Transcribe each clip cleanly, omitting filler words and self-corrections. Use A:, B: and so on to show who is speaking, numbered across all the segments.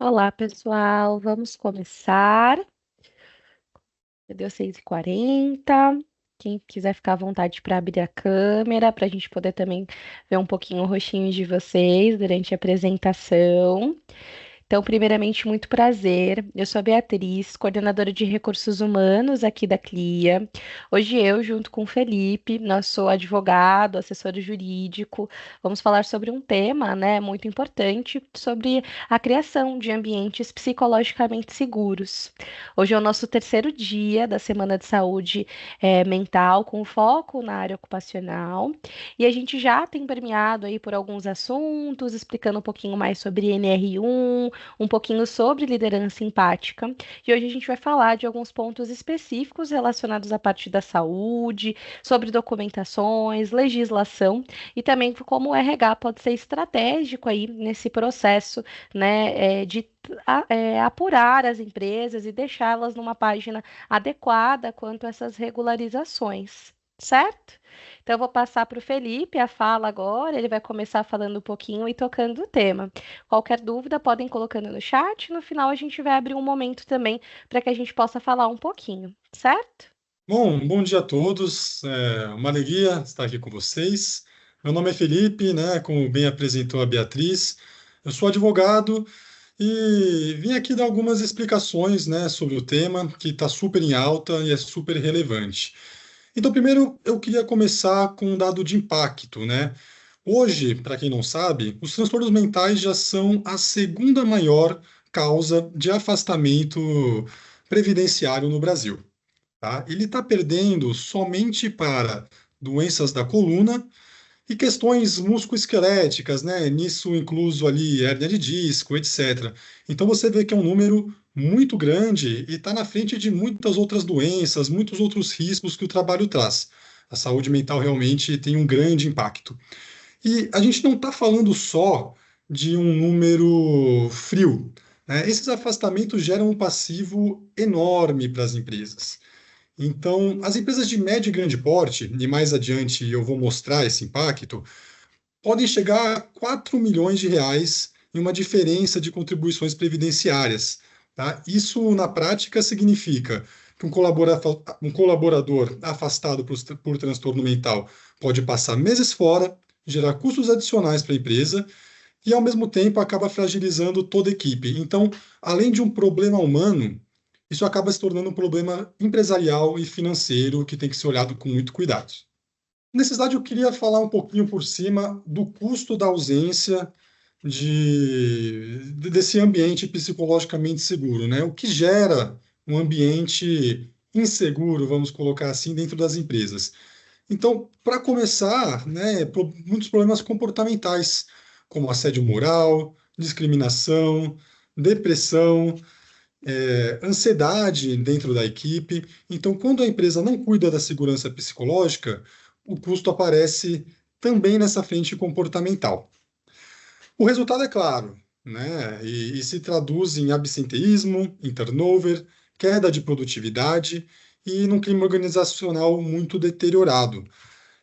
A: Olá, pessoal. Vamos começar. Já deu 6h40. Quem quiser ficar à vontade para abrir a câmera, para a gente poder também ver um pouquinho o rostinho de vocês durante a apresentação. Então, primeiramente, muito prazer. Eu sou a Beatriz, coordenadora de recursos humanos aqui da CLIA. Hoje eu, junto com o Felipe, nós sou advogado, assessor jurídico, vamos falar sobre um tema, né, muito importante, sobre a criação de ambientes psicologicamente seguros. Hoje é o nosso terceiro dia da Semana de Saúde Mental, com foco na área ocupacional, e a gente já tem permeado aí por alguns assuntos, explicando um pouquinho mais sobre NR1, um pouquinho sobre liderança empática. E hoje a gente vai falar de alguns pontos específicos relacionados à parte da saúde, sobre documentações, legislação e também como o RH pode ser estratégico aí nesse processo, né, de apurar as empresas e deixá-las numa página adequada quanto a essas regularizações. Certo? Então, eu vou passar para o Felipe a fala agora. Ele vai começar falando um pouquinho e tocando o tema. Qualquer dúvida, podem colocando no chat. No final, a gente vai abrir um momento também para que a gente possa falar um pouquinho, certo?
B: Bom dia a todos. É uma alegria estar aqui com vocês. Meu nome é Felipe, né? Como bem apresentou a Beatriz. Eu sou advogado e vim aqui dar algumas explicações, né, sobre o tema que está super em alta e é super relevante. Então, primeiro, eu queria começar com um dado de impacto, né? Hoje, para quem não sabe, os transtornos mentais já são a segunda maior causa de afastamento previdenciário no Brasil, tá? Ele está perdendo somente para doenças da coluna e questões musculoesqueléticas, né? Nisso incluso ali hérnia de disco, etc. Então você vê que é um número muito grande e está na frente de muitas outras doenças, muitos outros riscos que o trabalho traz. A saúde mental realmente tem um grande impacto. E a gente não está falando só de um número frio, né? Esses afastamentos geram um passivo enorme para as empresas. Então, as empresas de médio e grande porte, e mais adiante eu vou mostrar esse impacto, podem chegar a 4 milhões de reais em uma diferença de contribuições previdenciárias. Tá? Isso, na prática, significa que um colaborador afastado por transtorno mental pode passar meses fora, gerar custos adicionais para a empresa e, ao mesmo tempo, acaba fragilizando toda a equipe. Então, além de um problema humano, isso acaba se tornando um problema empresarial e financeiro que tem que ser olhado com muito cuidado. Nesse slide, eu queria falar um pouquinho por cima do custo da ausência desse ambiente psicologicamente seguro, né? O que gera um ambiente inseguro, vamos colocar assim, dentro das empresas. Então, para começar, né, muitos problemas comportamentais, como assédio moral, discriminação, depressão, ansiedade dentro da equipe. Então, quando a empresa não cuida da segurança psicológica, o custo aparece também nessa frente comportamental. O resultado é claro, né? E se traduz em absenteísmo, em turnover, queda de produtividade e num clima organizacional muito deteriorado.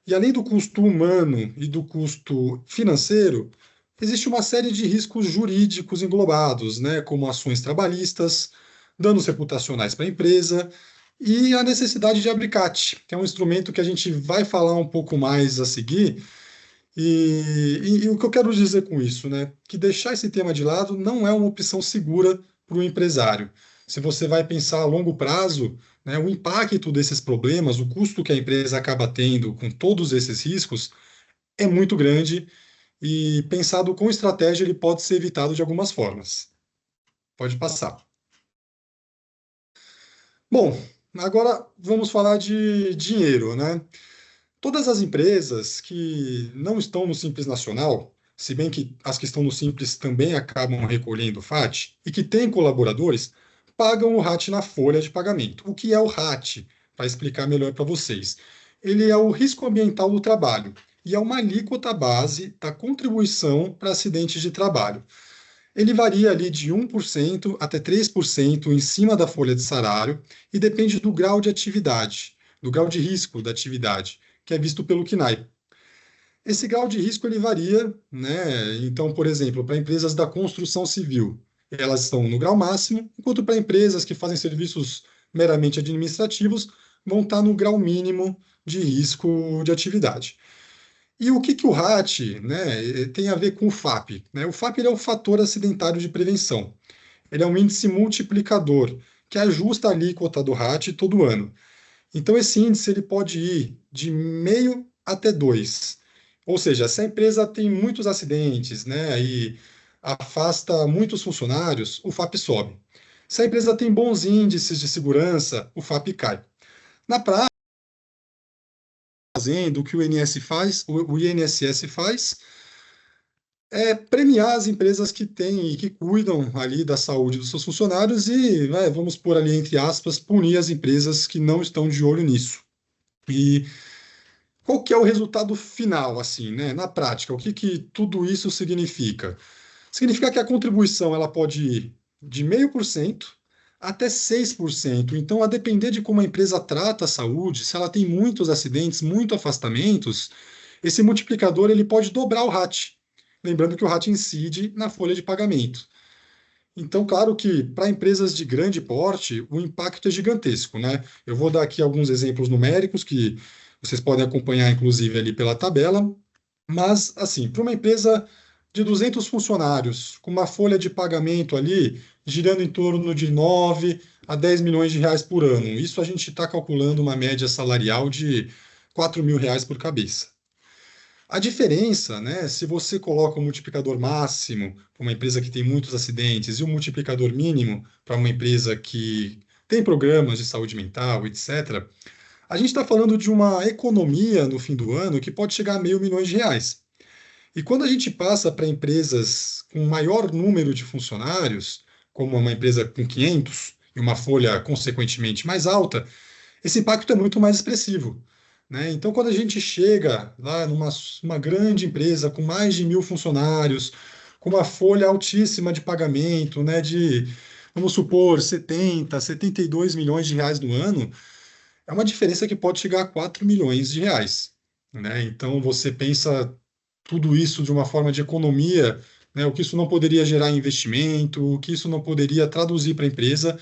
B: E além do custo humano e do custo financeiro, existe uma série de riscos jurídicos englobados, né, como ações trabalhistas, danos reputacionais para a empresa e a necessidade de abricate, que é um instrumento que a gente vai falar um pouco mais a seguir. E o que eu quero dizer com isso, né, que deixar esse tema de lado não é uma opção segura para o empresário. Se você vai pensar a longo prazo, né, o impacto desses problemas, o custo que a empresa acaba tendo com todos esses riscos é muito grande e, pensado com estratégia, ele pode ser evitado de algumas formas. Pode passar. Bom, agora vamos falar de dinheiro, né? Todas as empresas que não estão no Simples Nacional, se bem que as que estão no Simples também acabam recolhendo o FAT, e que têm colaboradores, pagam o RAT na folha de pagamento. O que é o RAT? Para explicar melhor para vocês. Ele é o risco ambiental do trabalho e é uma alíquota base da contribuição para acidentes de trabalho. Ele varia ali de 1% até 3% em cima da folha de salário e depende do grau de atividade, do grau de risco da atividade, que é visto pelo CNAE. Esse grau de risco ele varia, né? Então, por exemplo, para empresas da construção civil, elas estão no grau máximo, enquanto para empresas que fazem serviços meramente administrativos, vão estar no grau mínimo de risco de atividade. E o que o RAT, né, tem a ver com o FAP? Né? O FAP ele é o fator acidentário de prevenção. Ele é um índice multiplicador que ajusta a alíquota do RAT todo ano. Então, esse índice ele pode ir de meio até 2. Ou seja, se a empresa tem muitos acidentes, né, e afasta muitos funcionários, o FAP sobe. Se a empresa tem bons índices de segurança, o FAP cai. Na prática, fazendo o que o INSS faz é premiar as empresas que têm e que cuidam ali da saúde dos seus funcionários e, vamos pôr ali entre aspas, punir as empresas que não estão de olho nisso. E qual que é o resultado final, assim, né? Na prática, o que que tudo isso significa? Significa que a contribuição ela pode ir de 0,5% até 6%. Então, a depender de como a empresa trata a saúde, se ela tem muitos acidentes, muitos afastamentos, esse multiplicador ele pode dobrar o RAT. Lembrando que o RAT incide na folha de pagamento. Então, claro que para empresas de grande porte, o impacto é gigantesco, né? Eu vou dar aqui alguns exemplos numéricos que vocês podem acompanhar, inclusive, ali pela tabela. Mas, assim, para uma empresa de 200 funcionários, com uma folha de pagamento ali girando em torno de 9 a 10 milhões de reais por ano, isso a gente está calculando uma média salarial de 4 mil reais por cabeça. A diferença, né, se você coloca o multiplicador máximo para uma empresa que tem muitos acidentes e o multiplicador mínimo para uma empresa que tem programas de saúde mental, etc., a gente está falando de uma economia no fim do ano que pode chegar a meio milhões de reais. E quando a gente passa para empresas com maior número de funcionários, como uma empresa com 500 e uma folha consequentemente mais alta, esse impacto é muito mais expressivo. Né? Então, quando a gente chega lá numa uma grande empresa com mais de 1.000 funcionários, com uma folha altíssima de pagamento, né, de, vamos supor, 72 milhões de reais no ano, é uma diferença que pode chegar a 4 milhões de reais. Né? Então, você pensa tudo isso de uma forma de economia, né, o que isso não poderia gerar em investimento, o que isso não poderia traduzir para a empresa,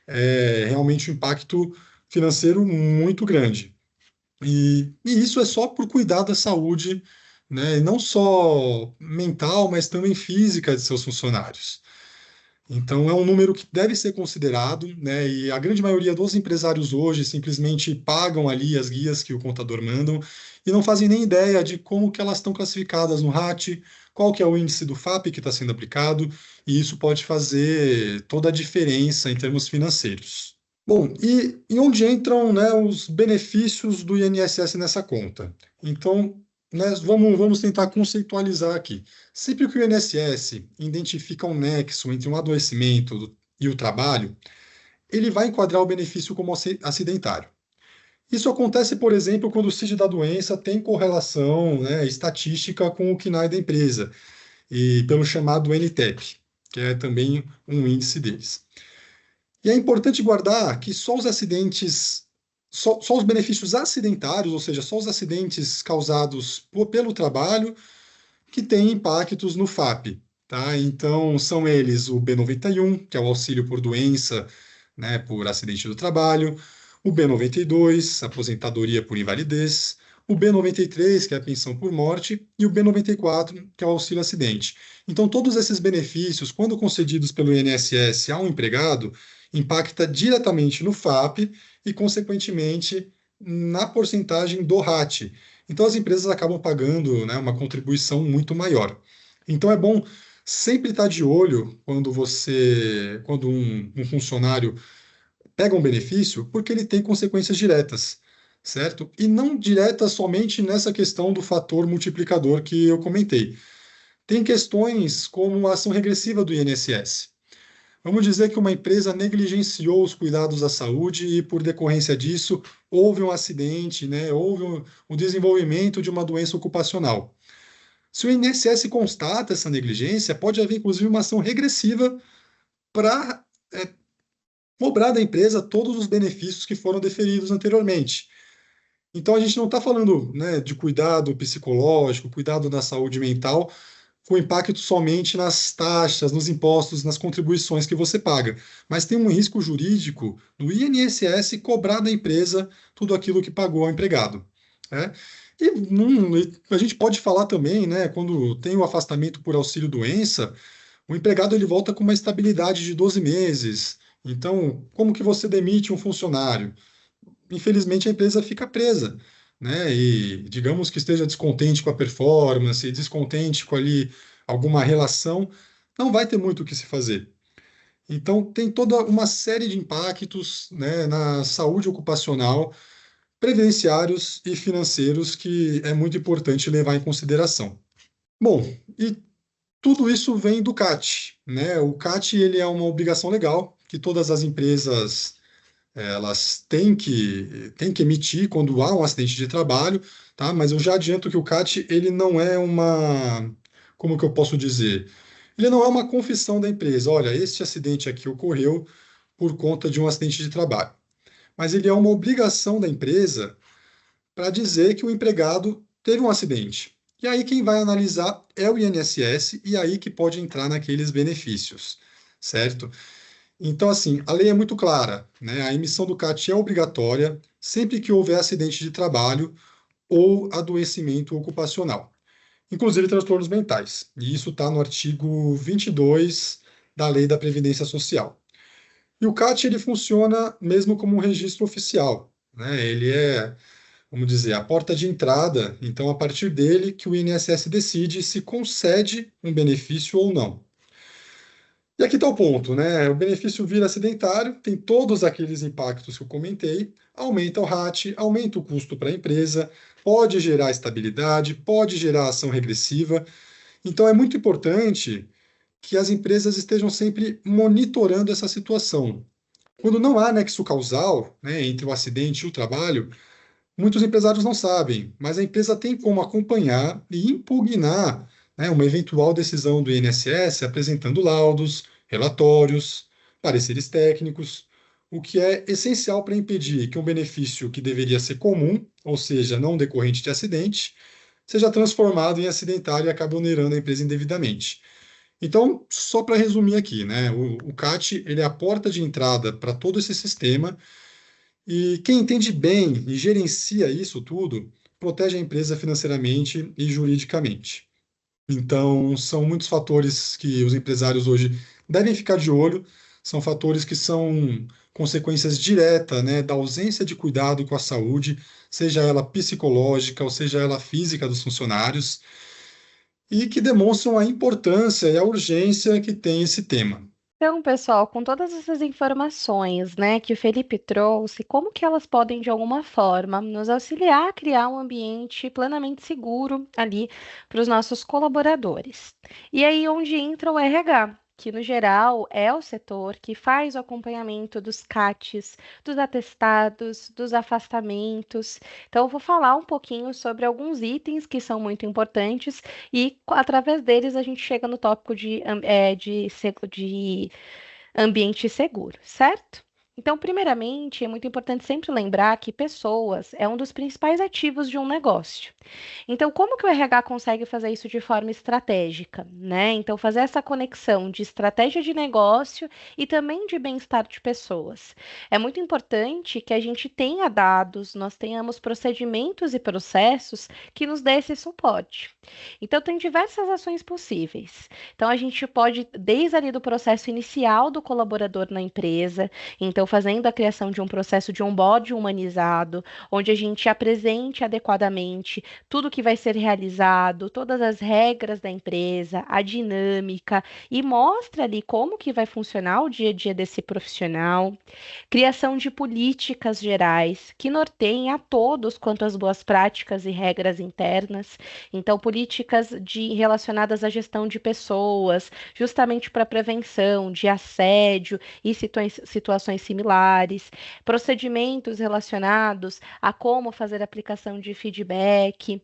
B: é realmente um impacto financeiro muito grande. E isso é só por cuidar da saúde, né, não só mental, mas também física de seus funcionários. Então, é um número que deve ser considerado, né, e a grande maioria dos empresários hoje simplesmente pagam ali as guias que o contador mandam e não fazem nem ideia de como que elas estão classificadas no RAT, qual que é o índice do FAP que está sendo aplicado, e isso pode fazer toda a diferença em termos financeiros. Bom, e onde entram, né, os benefícios do INSS nessa conta? Então, né, vamos tentar conceitualizar aqui. Sempre que o INSS identifica um nexo entre um adoecimento e o trabalho, ele vai enquadrar o benefício como acidentário. Isso acontece, por exemplo, quando o CID da doença tem correlação, né, estatística com o CNAE da empresa, e pelo chamado NTEP, que é também um índice deles. E é importante guardar que só os acidentes, só os benefícios acidentários, ou seja, só os acidentes causados pelo trabalho, que têm impactos no FAP. Tá? Então, são eles o B91, que é o auxílio por doença, né, por acidente do trabalho, o B92, aposentadoria por invalidez, o B93, que é a pensão por morte, e o B94, que é o auxílio acidente. Então, todos esses benefícios, quando concedidos pelo INSS a um empregado, impacta diretamente no FAP e, consequentemente, na porcentagem do RAT. Então, as empresas acabam pagando, né, uma contribuição muito maior. Então, é bom sempre estar de olho quando um funcionário pega um benefício, porque ele tem consequências diretas, certo? E não diretas somente nessa questão do fator multiplicador que eu comentei. Tem questões como a ação regressiva do INSS. Vamos dizer que uma empresa negligenciou os cuidados da saúde e, por decorrência disso, houve um acidente, né? Houve o desenvolvimento de uma doença ocupacional. Se o INSS constata essa negligência, pode haver, inclusive, uma ação regressiva para cobrar da empresa todos os benefícios que foram deferidos anteriormente. Então, a gente não está falando, né, de cuidado psicológico, cuidado da saúde mental, com impacto somente nas taxas, nos impostos, nas contribuições que você paga, mas tem um risco jurídico do INSS cobrar da empresa tudo aquilo que pagou ao empregado. Né? E a gente pode falar também, né, quando tem o afastamento por auxílio-doença, o empregado ele volta com uma estabilidade de 12 meses. Então, como que você demite um funcionário? Infelizmente, a empresa fica presa, né? E digamos que esteja descontente com a performance, descontente com ali alguma relação, não vai ter muito o que se fazer. Então, tem toda uma série de impactos, né, na saúde ocupacional, previdenciários e financeiros que é muito importante levar em consideração. Bom, e tudo isso vem do CAT, né? O CAT ele é uma obrigação legal que todas as empresas elas têm que emitir quando há um acidente de trabalho, tá? Mas eu já adianto que o CAT ele não é uma, como que eu posso dizer? Ele não é uma confissão da empresa. Olha, este acidente aqui ocorreu por conta de um acidente de trabalho. Mas ele é uma obrigação da empresa para dizer que o empregado teve um acidente. E aí quem vai analisar é o INSS e aí que pode entrar naqueles benefícios, certo? Então, assim, a lei é muito clara, né? A emissão do CAT é obrigatória sempre que houver acidente de trabalho ou adoecimento ocupacional, inclusive transtornos mentais. E isso está no artigo 22 da Lei da Previdência Social. E o CAT ele funciona mesmo como um registro oficial, né? Ele é, vamos dizer, a porta de entrada. Então, a partir dele que o INSS decide se concede um benefício ou não. E aqui está o ponto, né? O benefício vira acidentário, tem todos aqueles impactos que eu comentei, aumenta o RAT, aumenta o custo para a empresa, pode gerar estabilidade, pode gerar ação regressiva. Então é muito importante que as empresas estejam sempre monitorando essa situação. Quando não há nexo causal, né, entre o acidente e o trabalho, muitos empresários não sabem, mas a empresa tem como acompanhar e impugnar, né, uma eventual decisão do INSS apresentando laudos, relatórios, pareceres técnicos, o que é essencial para impedir que um benefício que deveria ser comum, ou seja, não decorrente de acidente, seja transformado em acidentário e acabe onerando a empresa indevidamente. Então, só para resumir aqui, né, o CAT ele é a porta de entrada para todo esse sistema e quem entende bem e gerencia isso tudo, protege a empresa financeiramente e juridicamente. Então, são muitos fatores que os empresários hoje devem ficar de olho, são fatores que são consequências diretas, né, da ausência de cuidado com a saúde, seja ela psicológica ou seja ela física dos funcionários, e que demonstram a importância e a urgência que tem esse tema.
A: Então, pessoal, com todas essas informações, né, que o Felipe trouxe, como que elas podem, de alguma forma, nos auxiliar a criar um ambiente plenamente seguro ali para os nossos colaboradores? E aí, onde entra o RH, que no geral é o setor que faz o acompanhamento dos CATs, dos atestados, dos afastamentos. Então, eu vou falar um pouquinho sobre alguns itens que são muito importantes e através deles a gente chega no tópico de ambiente seguro, certo? Então, primeiramente, é muito importante sempre lembrar que pessoas é um dos principais ativos de um negócio. Então, como que o RH consegue fazer isso de forma estratégica, né? Então, fazer essa conexão de estratégia de negócio e também de bem-estar de pessoas. É muito importante que a gente tenha dados, nós tenhamos procedimentos e processos que nos dê esse suporte. Então, tem diversas ações possíveis. Então, a gente pode, desde ali do processo inicial do colaborador na empresa, então, fazendo a criação de um processo de onboarding humanizado, onde a gente apresente adequadamente tudo que vai ser realizado, todas as regras da empresa, a dinâmica e mostra ali como que vai funcionar o dia a dia desse profissional. Criação de políticas gerais que norteiem a todos quanto às boas práticas e regras internas. Então, políticas relacionadas à gestão de pessoas, justamente para prevenção de assédio e situações similares, procedimentos relacionados a como fazer aplicação de feedback,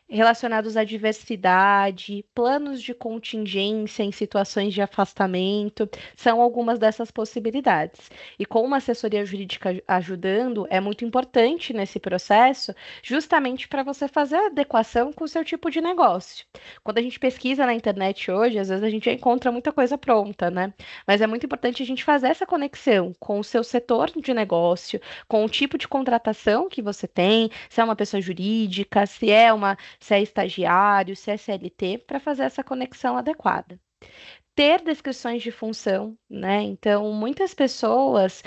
A: relacionados à diversidade, planos de contingência em situações de afastamento, são algumas dessas possibilidades. E com uma assessoria jurídica ajudando, é muito importante nesse processo, justamente para você fazer a adequação com o seu tipo de negócio. Quando a gente pesquisa na internet hoje, às vezes a gente já encontra muita coisa pronta, né? Mas é muito importante a gente fazer essa conexão com o seu setor de negócio, com o tipo de contratação que você tem, se é uma pessoa jurídica, se é estagiário, se é CLT, para fazer essa conexão adequada. Ter descrições de função, né? Então, muitas pessoas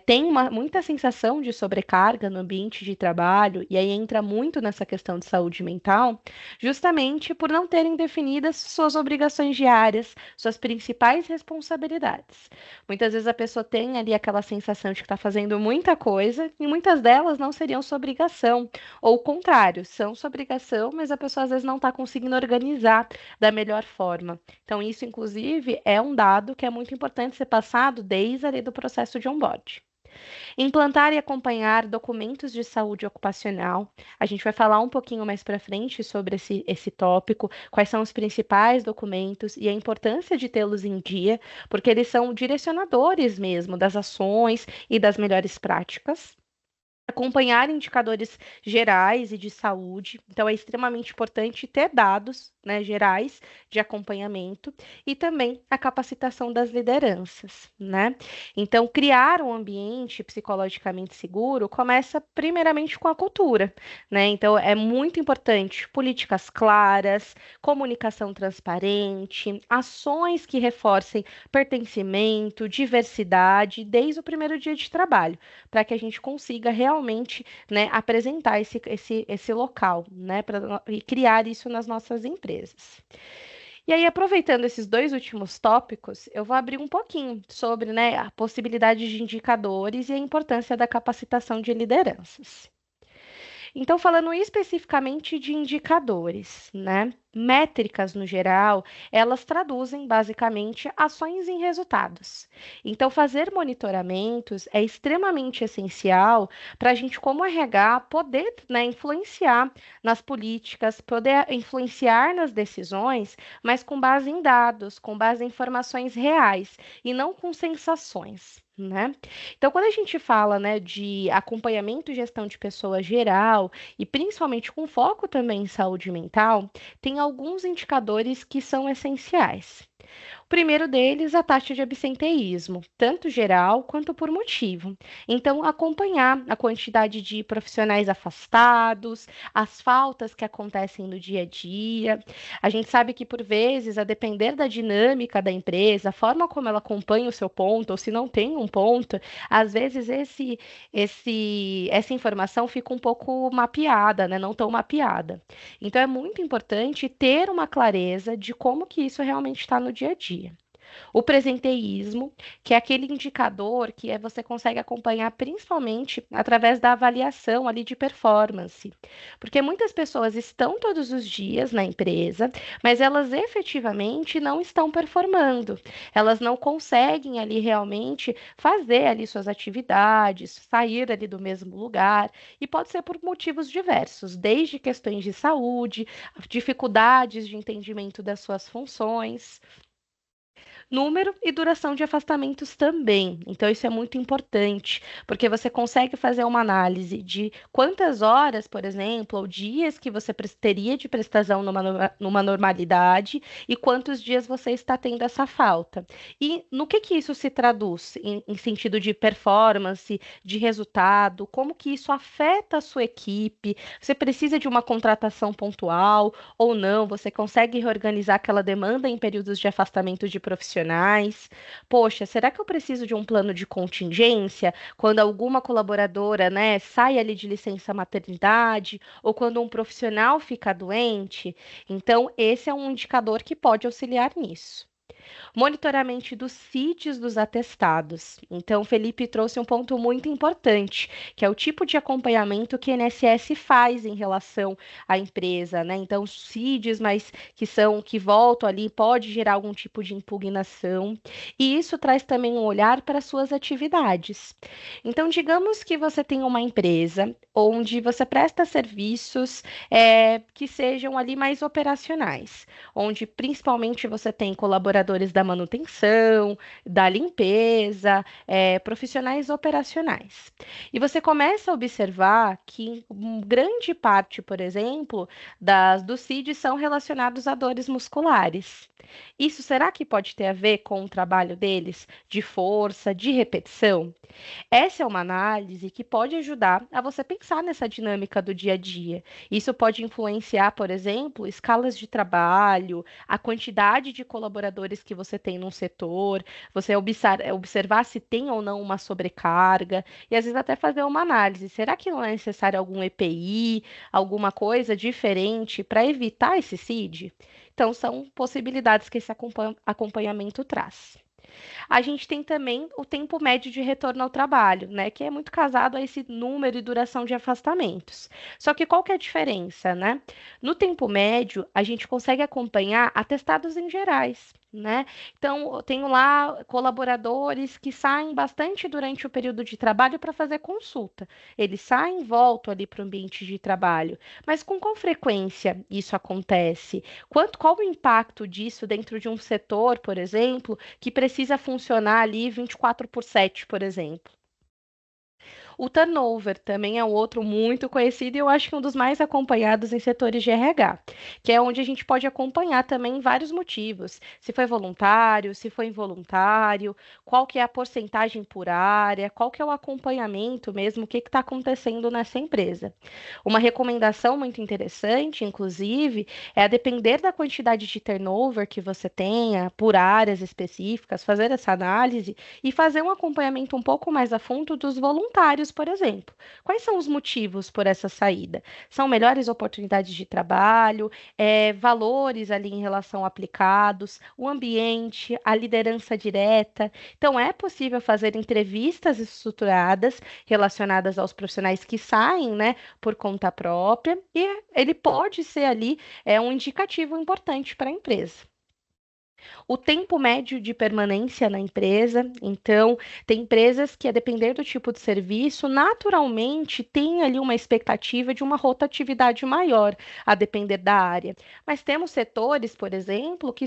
A: têm muita sensação de sobrecarga no ambiente de trabalho, e aí entra muito nessa questão de saúde mental, justamente por não terem definidas suas obrigações diárias, suas principais responsabilidades. Muitas vezes a pessoa tem ali aquela sensação de que está fazendo muita coisa, e muitas delas não seriam sua obrigação, ou o contrário, são sua obrigação, mas a pessoa às vezes não está conseguindo organizar da melhor forma. Então, isso, inclusive, é um dado que é muito importante ser passado desde ali do processo de onboard. Implantar e acompanhar documentos de saúde ocupacional. A gente vai falar um pouquinho mais para frente sobre esse tópico, quais são os principais documentos e a importância de tê-los em dia, porque eles são direcionadores mesmo das ações e das melhores práticas. Acompanhar indicadores gerais e de saúde. Então, é extremamente importante ter dados, né, gerais de acompanhamento e também a capacitação das lideranças, né? Então, criar um ambiente psicologicamente seguro começa primeiramente com a cultura, né? Então, é muito importante políticas claras, comunicação transparente, ações que reforcem pertencimento, diversidade desde o primeiro dia de trabalho, para que a gente consiga realmente, né, apresentar esse local, né, e criar isso nas nossas empresas. E aí, aproveitando esses dois últimos tópicos, eu vou abrir um pouquinho sobre, né, a possibilidade de indicadores e a importância da capacitação de lideranças. Então, falando especificamente de indicadores, né? Métricas no geral, elas traduzem basicamente ações em resultados. Então, fazer monitoramentos é extremamente essencial para a gente, como RH, poder, né, influenciar nas políticas, poder influenciar nas decisões, mas com base em dados, com base em informações reais e não com sensações. Né? Então, quando a gente fala, né, de acompanhamento e gestão de pessoa geral, e principalmente com foco também em saúde mental, tem alguns indicadores que são essenciais. O primeiro deles, a taxa de absenteísmo, tanto geral quanto por motivo. Então, acompanhar a quantidade de profissionais afastados, as faltas que acontecem no dia a dia. A gente sabe que, por vezes, a depender da dinâmica da empresa, a forma como ela acompanha o seu ponto, ou se não tem um ponto, às vezes essa informação fica um pouco mapeada, né? Não tão mapeada. Então, é muito importante ter uma clareza de como que isso realmente está no dia a dia. O presenteísmo, que é aquele indicador que você consegue acompanhar principalmente através da avaliação ali de performance. Porque muitas pessoas estão todos os dias na empresa, mas elas efetivamente não estão performando. Elas não conseguem ali realmente fazer ali suas atividades, sair ali do mesmo lugar, e pode ser por motivos diversos, desde questões de saúde, dificuldades de entendimento das suas funções. Número e duração de afastamentos também. Então, isso é muito importante, porque você consegue fazer uma análise de quantas horas, por exemplo, ou dias que você teria de prestação numa normalidade e quantos dias você está tendo essa falta. E no que isso se traduz em sentido de performance, de resultado, como que isso afeta a sua equipe? Você precisa de uma contratação pontual ou não? Você consegue reorganizar aquela demanda em períodos de afastamento de profissionais? Poxa, será que eu preciso de um plano de contingência quando alguma colaboradora, né, sai ali de licença maternidade ou quando um profissional fica doente? Então, esse é um indicador que pode auxiliar nisso. Monitoramento dos CIDs dos atestados. Então, Felipe trouxe um ponto muito importante, que é o tipo de acompanhamento que a INSS faz em relação à empresa, né? Então, os CIDs, mas que voltam ali, pode gerar algum tipo de impugnação, e isso traz também um olhar para suas atividades. Então, digamos que você tem uma empresa onde você presta serviços que sejam ali mais operacionais, onde principalmente você tem colaboradores da manutenção, da limpeza, profissionais operacionais. E você começa a observar que grande parte, por exemplo, dos CIDs são relacionados a dores musculares. Isso será que pode ter a ver com o trabalho deles de força, de repetição? Essa é uma análise que pode ajudar a você pensar nessa dinâmica do dia a dia. Isso pode influenciar, por exemplo, escalas de trabalho, a quantidade de colaboradores que você tem num setor, você observar se tem ou não uma sobrecarga, e às vezes até fazer uma análise. Será que não é necessário algum EPI, alguma coisa diferente para evitar esse CID? Então, são possibilidades que esse acompanhamento traz. A gente tem também o tempo médio de retorno ao trabalho, né, que é muito casado a esse número e duração de afastamentos. Só que qual que é a diferença, né? No tempo médio, a gente consegue acompanhar atestados em gerais, né? Então, eu tenho lá colaboradores que saem bastante durante o período de trabalho para fazer consulta. Eles saem e voltam ali para o ambiente de trabalho. Mas com qual frequência isso acontece? Qual o impacto disso dentro de um setor, por exemplo, que precisa funcionar ali 24/7, por exemplo? O turnover também é um outro muito conhecido e eu acho que um dos mais acompanhados em setores de RH, que é onde a gente pode acompanhar também vários motivos. Se foi voluntário, se foi involuntário, qual que é a porcentagem por área, qual que é o acompanhamento mesmo, o que está acontecendo nessa empresa. Uma recomendação muito interessante, inclusive, é a depender da quantidade de turnover que você tenha por áreas específicas, fazer essa análise e fazer um acompanhamento um pouco mais a fundo dos voluntários, por exemplo. Quais são os motivos por essa saída? São melhores oportunidades de trabalho, valores ali em relação aplicados, o ambiente, a liderança direta. Então, é possível fazer entrevistas estruturadas relacionadas aos profissionais que saem, né, por conta própria, e ele pode ser ali um indicativo importante para a empresa. O tempo médio de permanência na empresa. Então, tem empresas que, a depender do tipo de serviço, naturalmente tem ali uma expectativa de uma rotatividade maior, a depender da área. Mas temos setores, por exemplo, que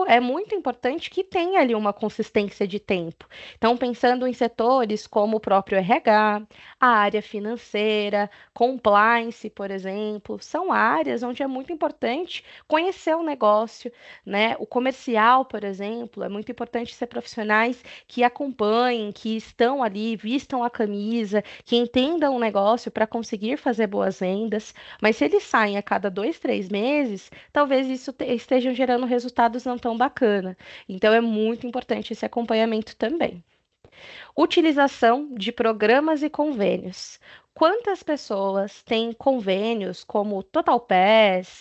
A: é muito importante que tenha ali uma consistência de tempo. Então, pensando em setores como o próprio RH, a área financeira, compliance, por exemplo, são áreas onde é muito importante conhecer o negócio, né? O comercial, por exemplo, é muito importante ser profissionais que acompanhem, que estão ali, vistam a camisa, que entendam o negócio para conseguir fazer boas vendas. Mas se eles saem a cada 2, 3 meses, talvez isso esteja gerando resultados não tão bacana. Então é muito importante esse acompanhamento também. Utilização de programas e convênios. Quantas pessoas têm convênios como Total Pass,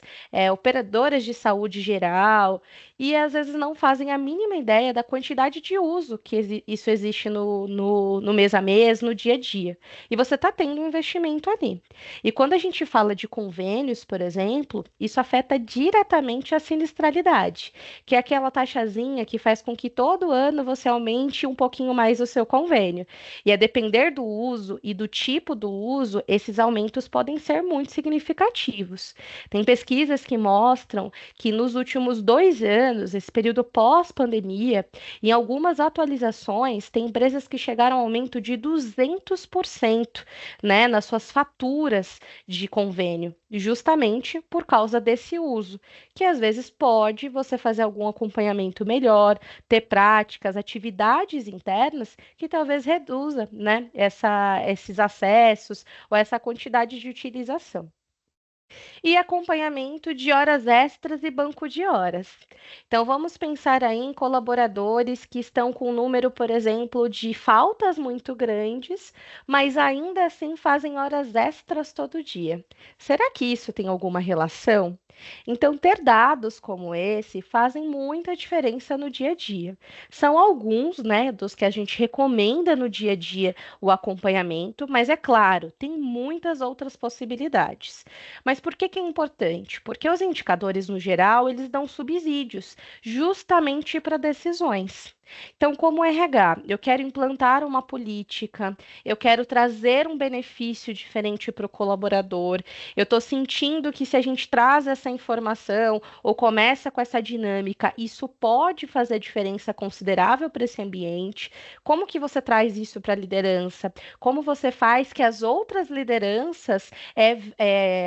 A: operadoras de saúde geral, e às vezes não fazem a mínima ideia da quantidade de uso que isso existe no mês a mês, no dia a dia. E você está tendo um investimento ali. E quando a gente fala de convênios, por exemplo, isso afeta diretamente a sinistralidade, que é aquela taxazinha que faz com que todo ano você aumente um pouquinho mais o seu convênio. E a depender do uso e do tipo do uso, esses aumentos podem ser muito significativos. Tem pesquisas que mostram que nos últimos 2 anos, esse período pós-pandemia, em algumas atualizações, tem empresas que chegaram a aumento de 200%, né, nas suas faturas de convênio, justamente por causa desse uso, que às vezes pode você fazer algum acompanhamento melhor, ter práticas, atividades internas que talvez reduza, né, esses acessos ou essa quantidade de utilização. E acompanhamento de horas extras e banco de horas. Então, vamos pensar aí em colaboradores que estão com um número, por exemplo, de faltas muito grandes, mas ainda assim fazem horas extras todo dia. Será que isso tem alguma relação? Então, ter dados como esse fazem muita diferença no dia a dia. São alguns, né, dos que a gente recomenda no dia a dia o acompanhamento, mas é claro, tem muitas outras possibilidades. Mas por que que é importante? Porque os indicadores, no geral, eles dão subsídios justamente para decisões. Então, como RH, eu quero implantar uma política, eu quero trazer um benefício diferente para o colaborador, eu estou sentindo que se a gente traz essa informação ou começa com essa dinâmica, isso pode fazer diferença considerável para esse ambiente. Como que você traz isso para a liderança? Como você faz que as outras lideranças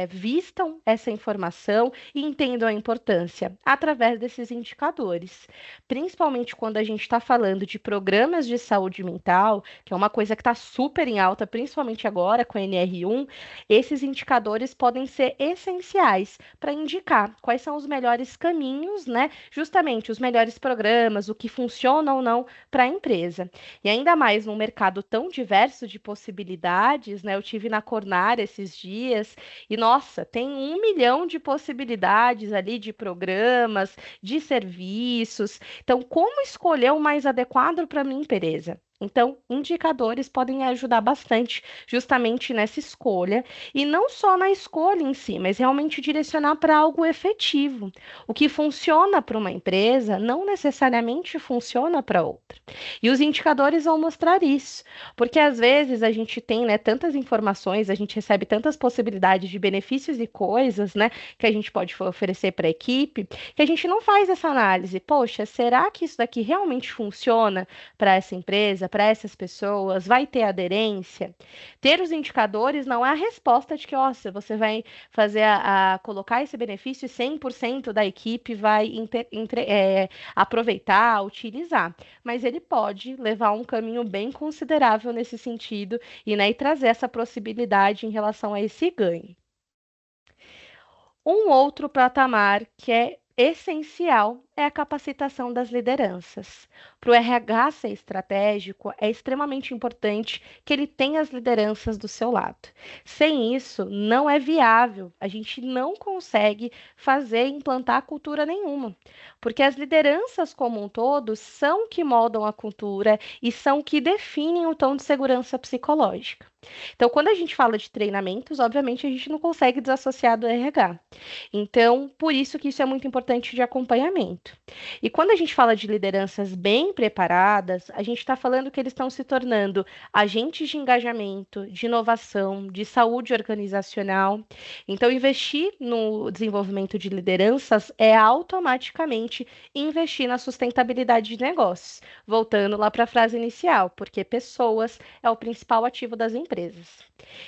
A: vistam essa informação e entendam a importância? Através desses indicadores. Principalmente quando a gente está falando de programas de saúde mental, que é uma coisa que está super em alta, principalmente agora com a NR1, esses indicadores podem ser essenciais para indicar quais são os melhores caminhos, né? Justamente os melhores programas, o que funciona ou não para a empresa. E ainda mais num mercado tão diverso de possibilidades, né? Eu tive na Cornar esses dias e, nossa, tem 1 milhão de possibilidades ali de programas, de serviços. Então, como escolher o mais adequado para minha empresa? Então, indicadores podem ajudar bastante justamente nessa escolha, e não só na escolha em si, mas realmente direcionar para algo efetivo. O que funciona para uma empresa não necessariamente funciona para outra. E os indicadores vão mostrar isso, porque às vezes a gente tem, né, tantas informações, a gente recebe tantas possibilidades de benefícios e coisas, né, que a gente pode oferecer para a equipe, que a gente não faz essa análise. Poxa, será que isso daqui realmente funciona para essa empresa, para essas pessoas? Vai ter aderência? Ter os indicadores não é a resposta de que, ó, você vai fazer colocar esse benefício e 100% da equipe vai aproveitar, utilizar. Mas ele pode levar um caminho bem considerável nesse sentido e, né, e trazer essa possibilidade em relação a esse ganho. Um outro patamar que é essencial é a capacitação das lideranças. Para o RH ser estratégico, é extremamente importante que ele tenha as lideranças do seu lado. Sem isso, não é viável. A gente não consegue fazer implantar cultura nenhuma, porque as lideranças como um todo são que moldam a cultura e são que definem o tom de segurança psicológica. Então, quando a gente fala de treinamentos, obviamente a gente não consegue desassociar do RH. Então, por isso que isso é muito importante de acompanhamento. E quando a gente fala de lideranças bem preparadas, a gente está falando que eles estão se tornando agentes de engajamento, de inovação, de saúde organizacional. Então, investir no desenvolvimento de lideranças é automaticamente investir na sustentabilidade de negócios. Voltando lá para a frase inicial, porque pessoas é o principal ativo das empresas.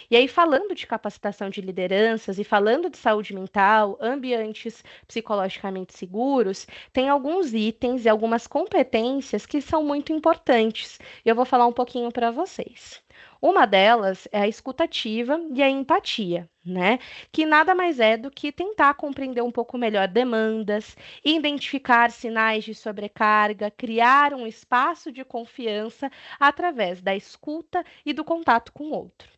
A: E aí, falando de capacitação de lideranças e falando de saúde mental, ambientes psicologicamente seguros, tem alguns itens e algumas competências que são muito importantes. E eu vou falar um pouquinho para vocês. Uma delas é a escutativa e a empatia, né? Que nada mais é do que tentar compreender um pouco melhor demandas, identificar sinais de sobrecarga, criar um espaço de confiança através da escuta e do contato com o outro.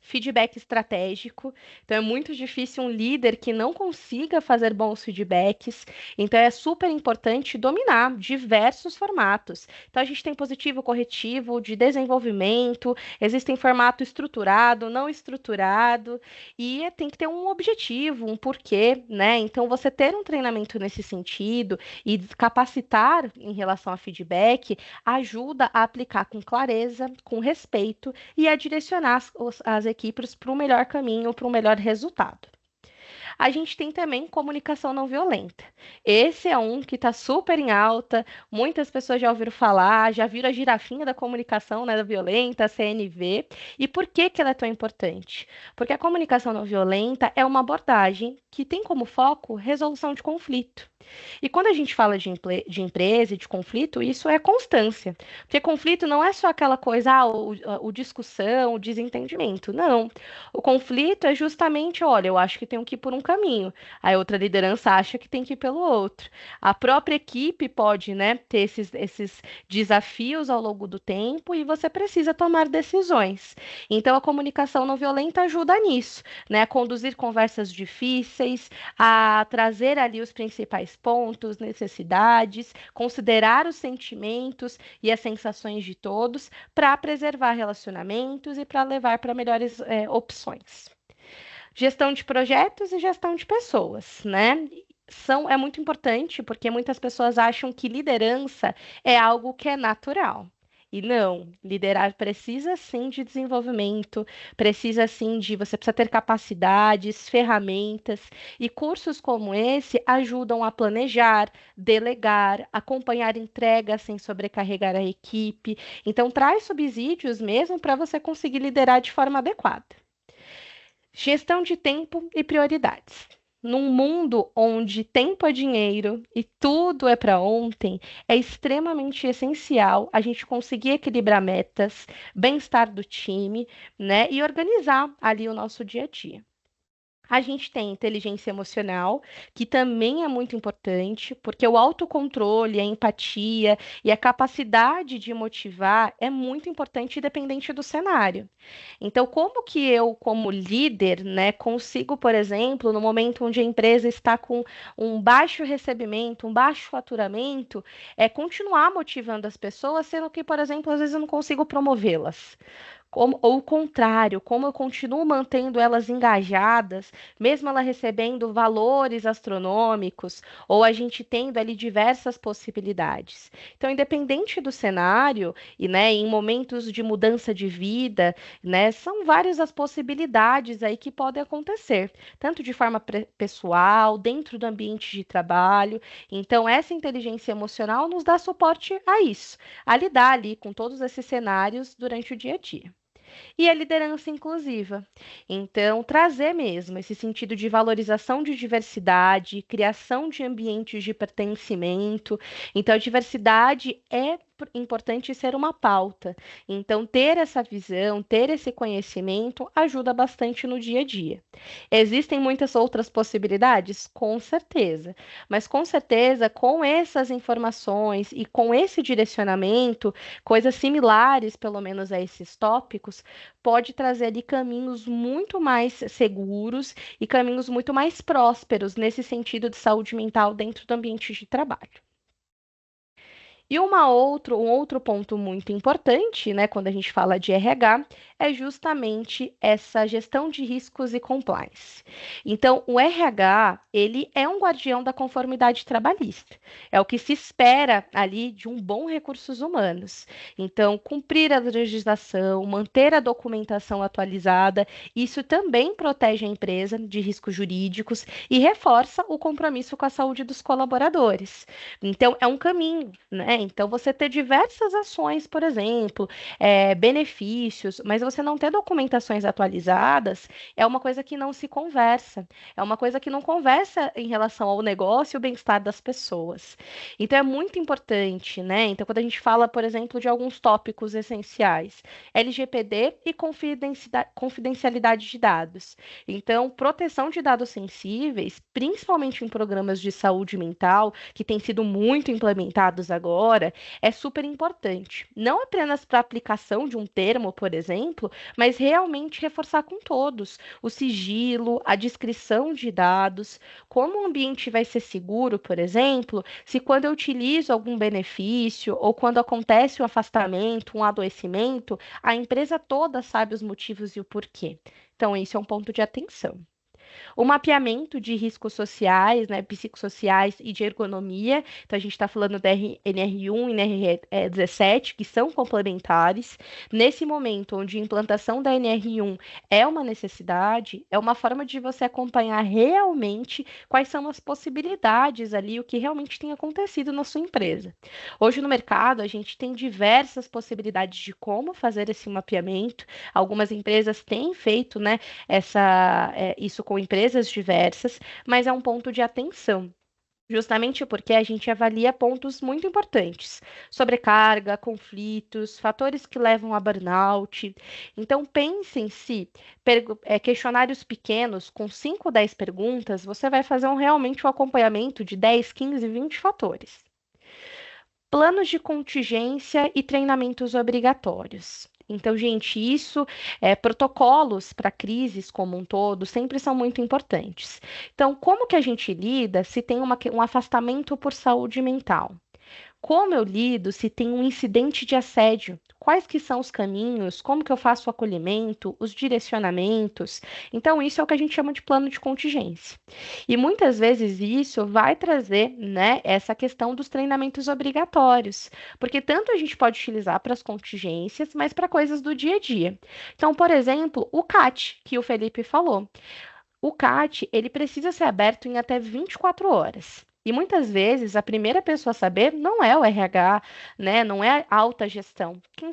A: Feedback estratégico. Então, é muito difícil um líder que não consiga fazer bons feedbacks. Então, é super importante dominar diversos formatos. Então, a gente tem positivo, corretivo, de desenvolvimento, existem formato estruturado, não estruturado, e tem que ter um objetivo, um porquê, né? Então, você ter um treinamento nesse sentido e capacitar em relação a feedback ajuda a aplicar com clareza, com respeito e a direcionar as equipes para o melhor caminho, para o melhor resultado. A gente tem também comunicação não violenta. Esse é um que está super em alta, muitas pessoas já ouviram falar, já viram a girafinha da comunicação, né, da violenta, a CNV. E por que que ela é tão importante? Porque a comunicação não violenta é uma abordagem que tem como foco resolução de conflito. E quando a gente fala de empresa e de conflito, isso é constância. Porque conflito não é só aquela coisa, o discussão, o desentendimento. Não. O conflito é justamente, olha, eu acho que tenho que ir por um caminho. A outra liderança acha que tem que ir pelo outro. A própria equipe pode, né, ter esses desafios ao longo do tempo e você precisa tomar decisões. Então, a comunicação não violenta ajuda nisso, né? A conduzir conversas difíceis, a trazer ali os principais pontos, necessidades, considerar os sentimentos e as sensações de todos para preservar relacionamentos e para levar para melhores opções. Gestão de projetos e gestão de pessoas, né? É muito importante porque muitas pessoas acham que liderança é algo que é natural. E não, liderar precisa sim de desenvolvimento, precisa sim de você precisa ter capacidades, ferramentas, e cursos como esse ajudam a planejar, delegar, acompanhar entregas sem sobrecarregar a equipe. Então, traz subsídios mesmo para você conseguir liderar de forma adequada. Gestão de tempo e prioridades. Num mundo onde tempo é dinheiro e tudo é para ontem, é extremamente essencial a gente conseguir equilibrar metas, bem-estar do time, né, e organizar ali o nosso dia a dia. A gente tem inteligência emocional, que também é muito importante, porque o autocontrole, a empatia e a capacidade de motivar é muito importante, independente do cenário. Então, como que eu, como líder, né, consigo, por exemplo, no momento onde a empresa está com um baixo recebimento, um baixo faturamento, continuar motivando as pessoas, sendo que, por exemplo, às vezes eu não consigo promovê-las? Ou o contrário, como eu continuo mantendo elas engajadas, mesmo ela recebendo valores astronômicos, ou a gente tendo ali diversas possibilidades. Então, independente do cenário, e né, em momentos de mudança de vida, né, são várias as possibilidades aí que podem acontecer, tanto de forma pessoal, dentro do ambiente de trabalho. Então, essa inteligência emocional nos dá suporte a isso, a lidar ali com todos esses cenários durante o dia a dia. E a liderança inclusiva. Então, trazer mesmo esse sentido de valorização de diversidade, criação de ambientes de pertencimento. Então, a diversidade é importante ser uma pauta. Então, ter essa visão, ter esse conhecimento ajuda bastante no dia a dia. Existem muitas outras possibilidades? Com certeza. Mas com certeza, com essas informações e com esse direcionamento, coisas similares, pelo menos a esses tópicos, pode trazer ali caminhos muito mais seguros e caminhos muito mais prósperos nesse sentido de saúde mental dentro do ambiente de trabalho. E um outro ponto muito importante, né, quando a gente fala de RH, é justamente essa gestão de riscos e compliance. Então, o RH, ele é um guardião da conformidade trabalhista. É o que se espera ali de um bom recursos humanos. Então, cumprir a legislação, manter a documentação atualizada, isso também protege a empresa de riscos jurídicos e reforça o compromisso com a saúde dos colaboradores. Então, é um caminho, né? Então, você ter diversas ações, por exemplo, benefícios, mas você não ter documentações atualizadas é uma coisa que não se conversa, é uma coisa que não conversa em relação ao negócio e o bem-estar das pessoas. Então, é muito importante, né? Então, quando a gente fala, por exemplo, de alguns tópicos essenciais, LGPD e confidencialidade de dados. Então, proteção de dados sensíveis, principalmente em programas de saúde mental, que têm sido muito implementados agora, é super importante. Não apenas para a aplicação de um termo, por exemplo, mas realmente reforçar com todos o sigilo, a descrição de dados, como o ambiente vai ser seguro, por exemplo, se quando eu utilizo algum benefício ou quando acontece um afastamento, um adoecimento, a empresa toda sabe os motivos e o porquê. Então, esse é um ponto de atenção. O mapeamento de riscos sociais, né, psicossociais e de ergonomia. Então, a gente está falando da NR1 e NR17, que são complementares. Nesse momento, onde a implantação da NR1 é uma necessidade, é uma forma de você acompanhar realmente quais são as possibilidades ali, o que realmente tem acontecido na sua empresa. Hoje, no mercado, a gente tem diversas possibilidades de como fazer esse mapeamento. Algumas empresas têm feito, né, isso com empresas diversas, mas é um ponto de atenção. Justamente porque a gente avalia pontos muito importantes: sobrecarga, conflitos, fatores que levam a burnout. Então, pensem se questionários pequenos, com 5 ou 10 perguntas, você vai fazer realmente um acompanhamento de 10, 15, 20 fatores. Planos de contingência e treinamentos obrigatórios. Então, gente, protocolos para crises como um todo sempre são muito importantes. Então, como que a gente lida se tem um afastamento por saúde mental? Como eu lido se tem um incidente de assédio? Quais que são os caminhos? Como que eu faço o acolhimento, os direcionamentos? Então, isso é o que a gente chama de plano de contingência. E muitas vezes isso vai trazer, né, essa questão dos treinamentos obrigatórios, porque tanto a gente pode utilizar para as contingências, mas para coisas do dia a dia. Então, por exemplo, o CAT, que o Felipe falou. O CAT, ele precisa ser aberto em até 24 horas. E muitas vezes a primeira pessoa a saber não é o RH, né? Não é a alta gestão. Quem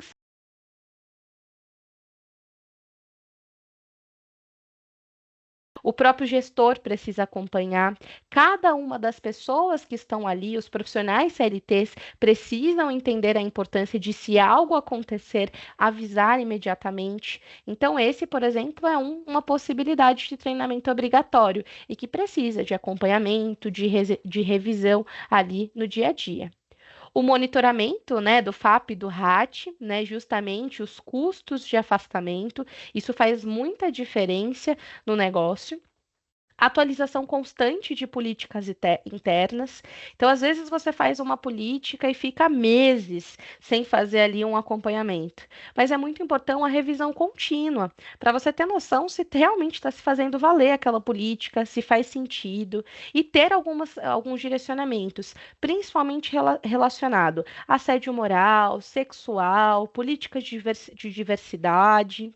A: O próprio gestor precisa acompanhar. Cada uma das pessoas que estão ali, os profissionais CLTs, precisam entender a importância de, se algo acontecer, avisar imediatamente. Então, esse, por exemplo, é uma possibilidade de treinamento obrigatório e que precisa de acompanhamento, de revisão ali no dia a dia. O monitoramento, né, do FAP e do RAT, né, justamente os custos de afastamento, isso faz muita diferença no negócio. Atualização constante de políticas internas. Então, às vezes, você faz uma política e fica meses sem fazer ali um acompanhamento. Mas é muito importante a revisão contínua, para você ter noção se realmente está se fazendo valer aquela política, se faz sentido, e ter alguns direcionamentos, principalmente relacionado a assédio moral, sexual, políticas de diversidade.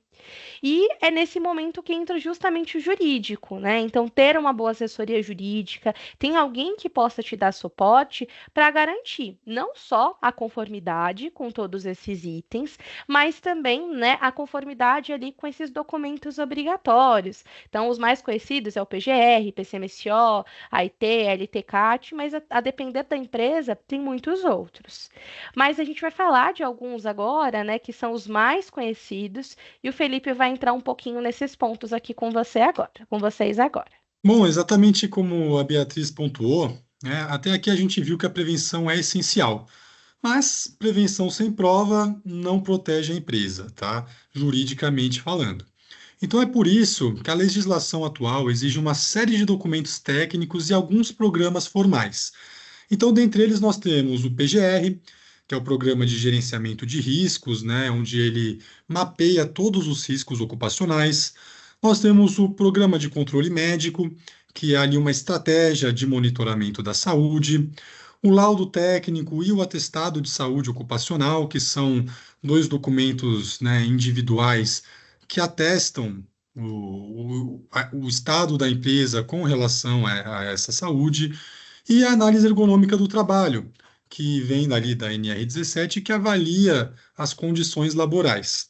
A: E é nesse momento que entra justamente o jurídico, né? Então, ter uma boa assessoria jurídica, tem alguém que possa te dar suporte para garantir não só a conformidade com todos esses itens, mas também, né, a conformidade ali com esses documentos obrigatórios. Então, os mais conhecidos é o PGR, PCMSO, AIT, LTCAT, mas a depender da empresa, tem muitos outros. Mas a gente vai falar de alguns agora, né, que são os mais conhecidos, e o Felipe vai entrar um pouquinho nesses pontos aqui com você agora, com vocês agora.
B: Bom, exatamente como a Beatriz pontuou, né, até aqui a gente viu que a prevenção é essencial. Mas prevenção sem prova não protege a empresa, tá? Juridicamente falando. Então é por isso que a legislação atual exige uma série de documentos técnicos e alguns programas formais. Então, dentre eles, nós temos o PGR, que é o Programa de Gerenciamento de Riscos, né, onde ele mapeia todos os riscos ocupacionais. Nós temos o Programa de Controle Médico, que é ali uma estratégia de monitoramento da saúde. O laudo técnico e o atestado de saúde ocupacional, que são dois documentos, né, individuais que atestam o estado da empresa com relação a essa saúde, e a análise ergonômica do trabalho, que vem dali da NR17, que avalia as condições laborais.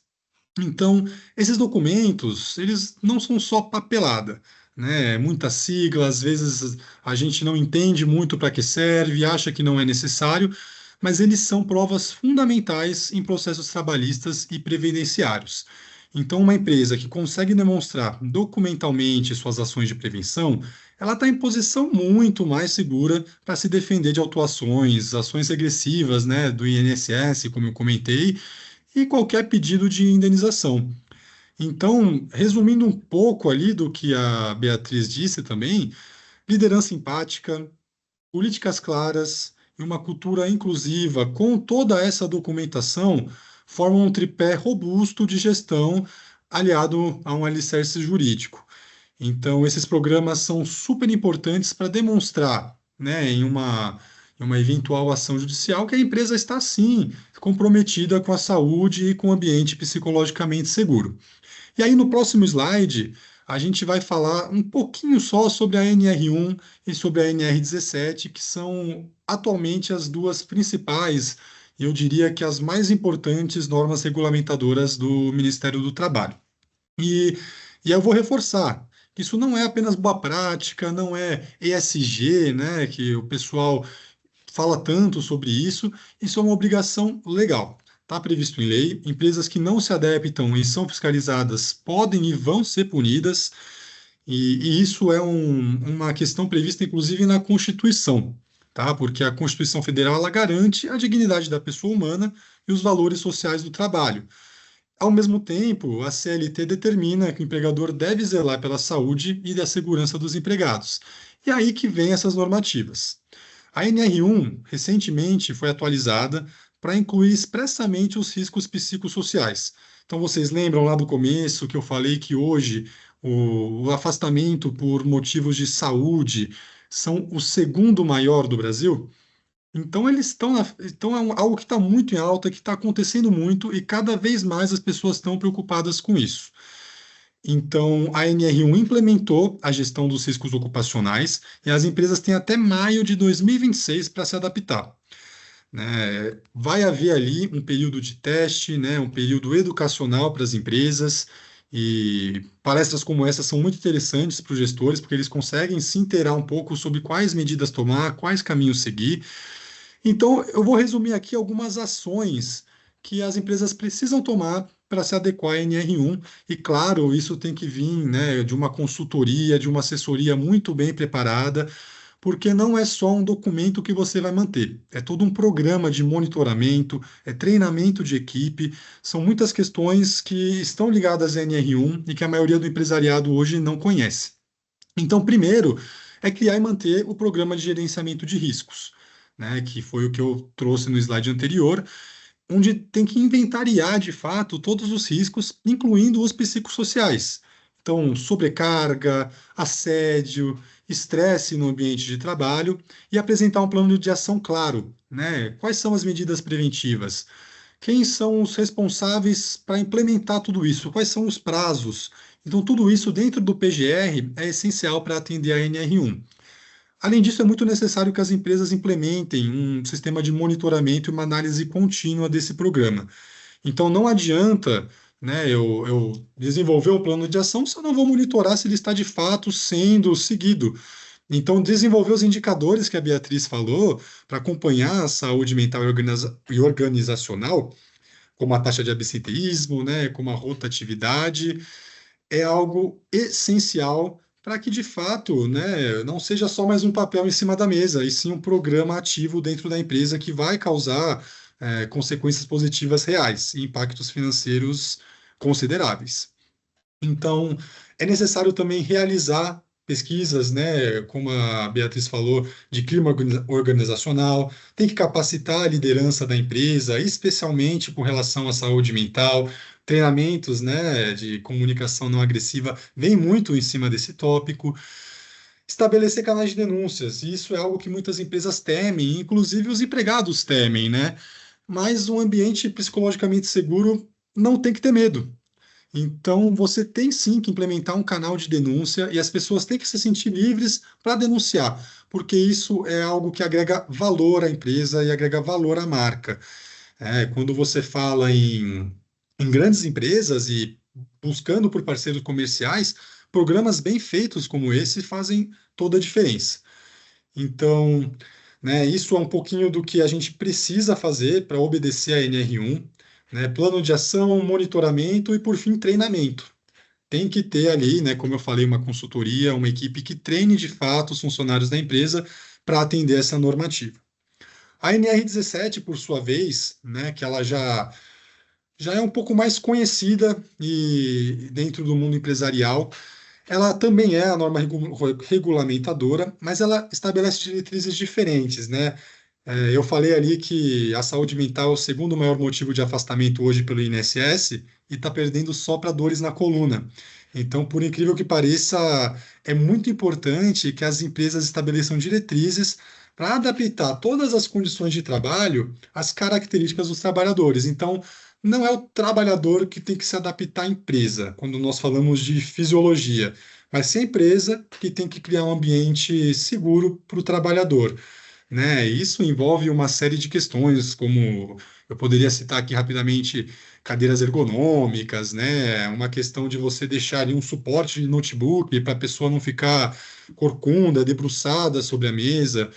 B: Então, esses documentos, eles não são só papelada, né? Muita sigla, às vezes a gente não entende muito para que serve, acha que não é necessário, mas eles são provas fundamentais em processos trabalhistas e previdenciários. Então, uma empresa que consegue demonstrar documentalmente suas ações de prevenção, ela está em posição muito mais segura para se defender de autuações, ações regressivas, né, do INSS, como eu comentei, e qualquer pedido de indenização. Então, resumindo um pouco ali do que a Beatriz disse também, liderança empática, políticas claras e uma cultura inclusiva com toda essa documentação formam um tripé robusto de gestão aliado a um alicerce jurídico. Então, esses programas são super importantes para demonstrar, né, em uma eventual ação judicial, que a empresa está, sim, comprometida com a saúde e com o ambiente psicologicamente seguro. E aí, no próximo slide, a gente vai falar um pouquinho só sobre a NR1 e sobre a NR17, que são atualmente as duas principais, e eu diria que as mais importantes normas regulamentadoras do Ministério do Trabalho. E, e eu vou reforçar que isso não é apenas boa prática, não é ESG, né, que o pessoal fala tanto sobre isso é uma obrigação legal. Está previsto em lei, empresas que não se adaptam e são fiscalizadas podem e vão ser punidas, e isso é uma questão prevista, inclusive, na Constituição, tá? Porque a Constituição Federal ela garante a dignidade da pessoa humana e os valores sociais do trabalho. Ao mesmo tempo, a CLT determina que o empregador deve zelar pela saúde e da segurança dos empregados. E é aí que vem essas normativas. A NR1 recentemente foi atualizada para incluir expressamente os riscos psicossociais. Então, vocês lembram lá do começo que eu falei que hoje o afastamento por motivos de saúde são o segundo maior do Brasil? Então, eles então é algo que está muito em alta, que está acontecendo muito e cada vez mais as pessoas estão preocupadas com isso. Então, a NR1 implementou a gestão dos riscos ocupacionais e as empresas têm até maio de 2026 para se adaptar, né? Vai haver ali um período de teste, né, um período educacional para as empresas, e palestras como essa são muito interessantes para os gestores, porque eles conseguem se inteirar um pouco sobre quais medidas tomar, quais caminhos seguir. Então, eu vou resumir aqui algumas ações que as empresas precisam tomar para se adequar à NR1, e claro, isso tem que vir, né, de uma consultoria, de uma assessoria muito bem preparada, porque não é só um documento que você vai manter, é todo um programa de monitoramento, é treinamento de equipe, são muitas questões que estão ligadas à NR1 e que a maioria do empresariado hoje não conhece. Então, primeiro, é criar e manter o programa de gerenciamento de riscos, né, que foi o que eu trouxe no slide anterior, onde tem que inventariar de fato todos os riscos, incluindo os psicossociais. Então, sobrecarga, assédio, estresse no ambiente de trabalho e apresentar um plano de ação claro, né? Quais são as medidas preventivas? Quem são os responsáveis para implementar tudo isso? Quais são os prazos? Então, tudo isso dentro do PGR é essencial para atender a NR1. Além disso, é muito necessário que as empresas implementem um sistema de monitoramento e uma análise contínua desse programa. Então, não adianta, né, eu desenvolver um plano de ação se eu não vou monitorar se ele está de fato sendo seguido. Então, desenvolver os indicadores que a Beatriz falou para acompanhar a saúde mental e organizacional, como a taxa de absenteísmo, né, como a rotatividade, é algo essencial para que, de fato, né, não seja só mais um papel em cima da mesa, e sim um programa ativo dentro da empresa que vai causar consequências positivas reais e impactos financeiros consideráveis. Então, é necessário também realizar pesquisas, né, como a Beatriz falou, de clima organizacional, tem que capacitar a liderança da empresa, especialmente com relação à saúde mental. Treinamentos, né, de comunicação não agressiva vem muito em cima desse tópico. Estabelecer canais de denúncias, e isso é algo que muitas empresas temem, inclusive os empregados temem, né? Mas um ambiente psicologicamente seguro não tem que ter medo. Então, você tem sim que implementar um canal de denúncia e as pessoas têm que se sentir livres para denunciar, porque isso é algo que agrega valor à empresa e agrega valor à marca. Quando você fala em grandes empresas e buscando por parceiros comerciais, programas bem feitos como esse fazem toda a diferença. Então, né, isso é um pouquinho do que a gente precisa fazer para obedecer a NR1, né? Plano de ação, monitoramento e, por fim, treinamento. Tem que ter ali, né, como eu falei, uma consultoria, uma equipe que treine de fato os funcionários da empresa para atender essa normativa. A NR17, por sua vez, né, que ela já é um pouco mais conhecida e dentro do mundo empresarial, ela também é a norma regulamentadora, mas ela estabelece diretrizes diferentes, né? Eu falei ali que a saúde mental é o segundo maior motivo de afastamento hoje pelo INSS e está perdendo só para dores na coluna. Então, por incrível que pareça, é muito importante que as empresas estabeleçam diretrizes para adaptar todas as condições de trabalho às características dos trabalhadores. Então, não é o trabalhador que tem que se adaptar à empresa, quando nós falamos de fisiologia, mas sim a empresa que tem que criar um ambiente seguro para o trabalhador, né? Isso envolve uma série de questões, como Eu poderia citar aqui rapidamente cadeiras ergonômicas, né? Uma questão de você deixar ali um suporte de notebook para a pessoa não ficar corcunda, debruçada sobre a mesa.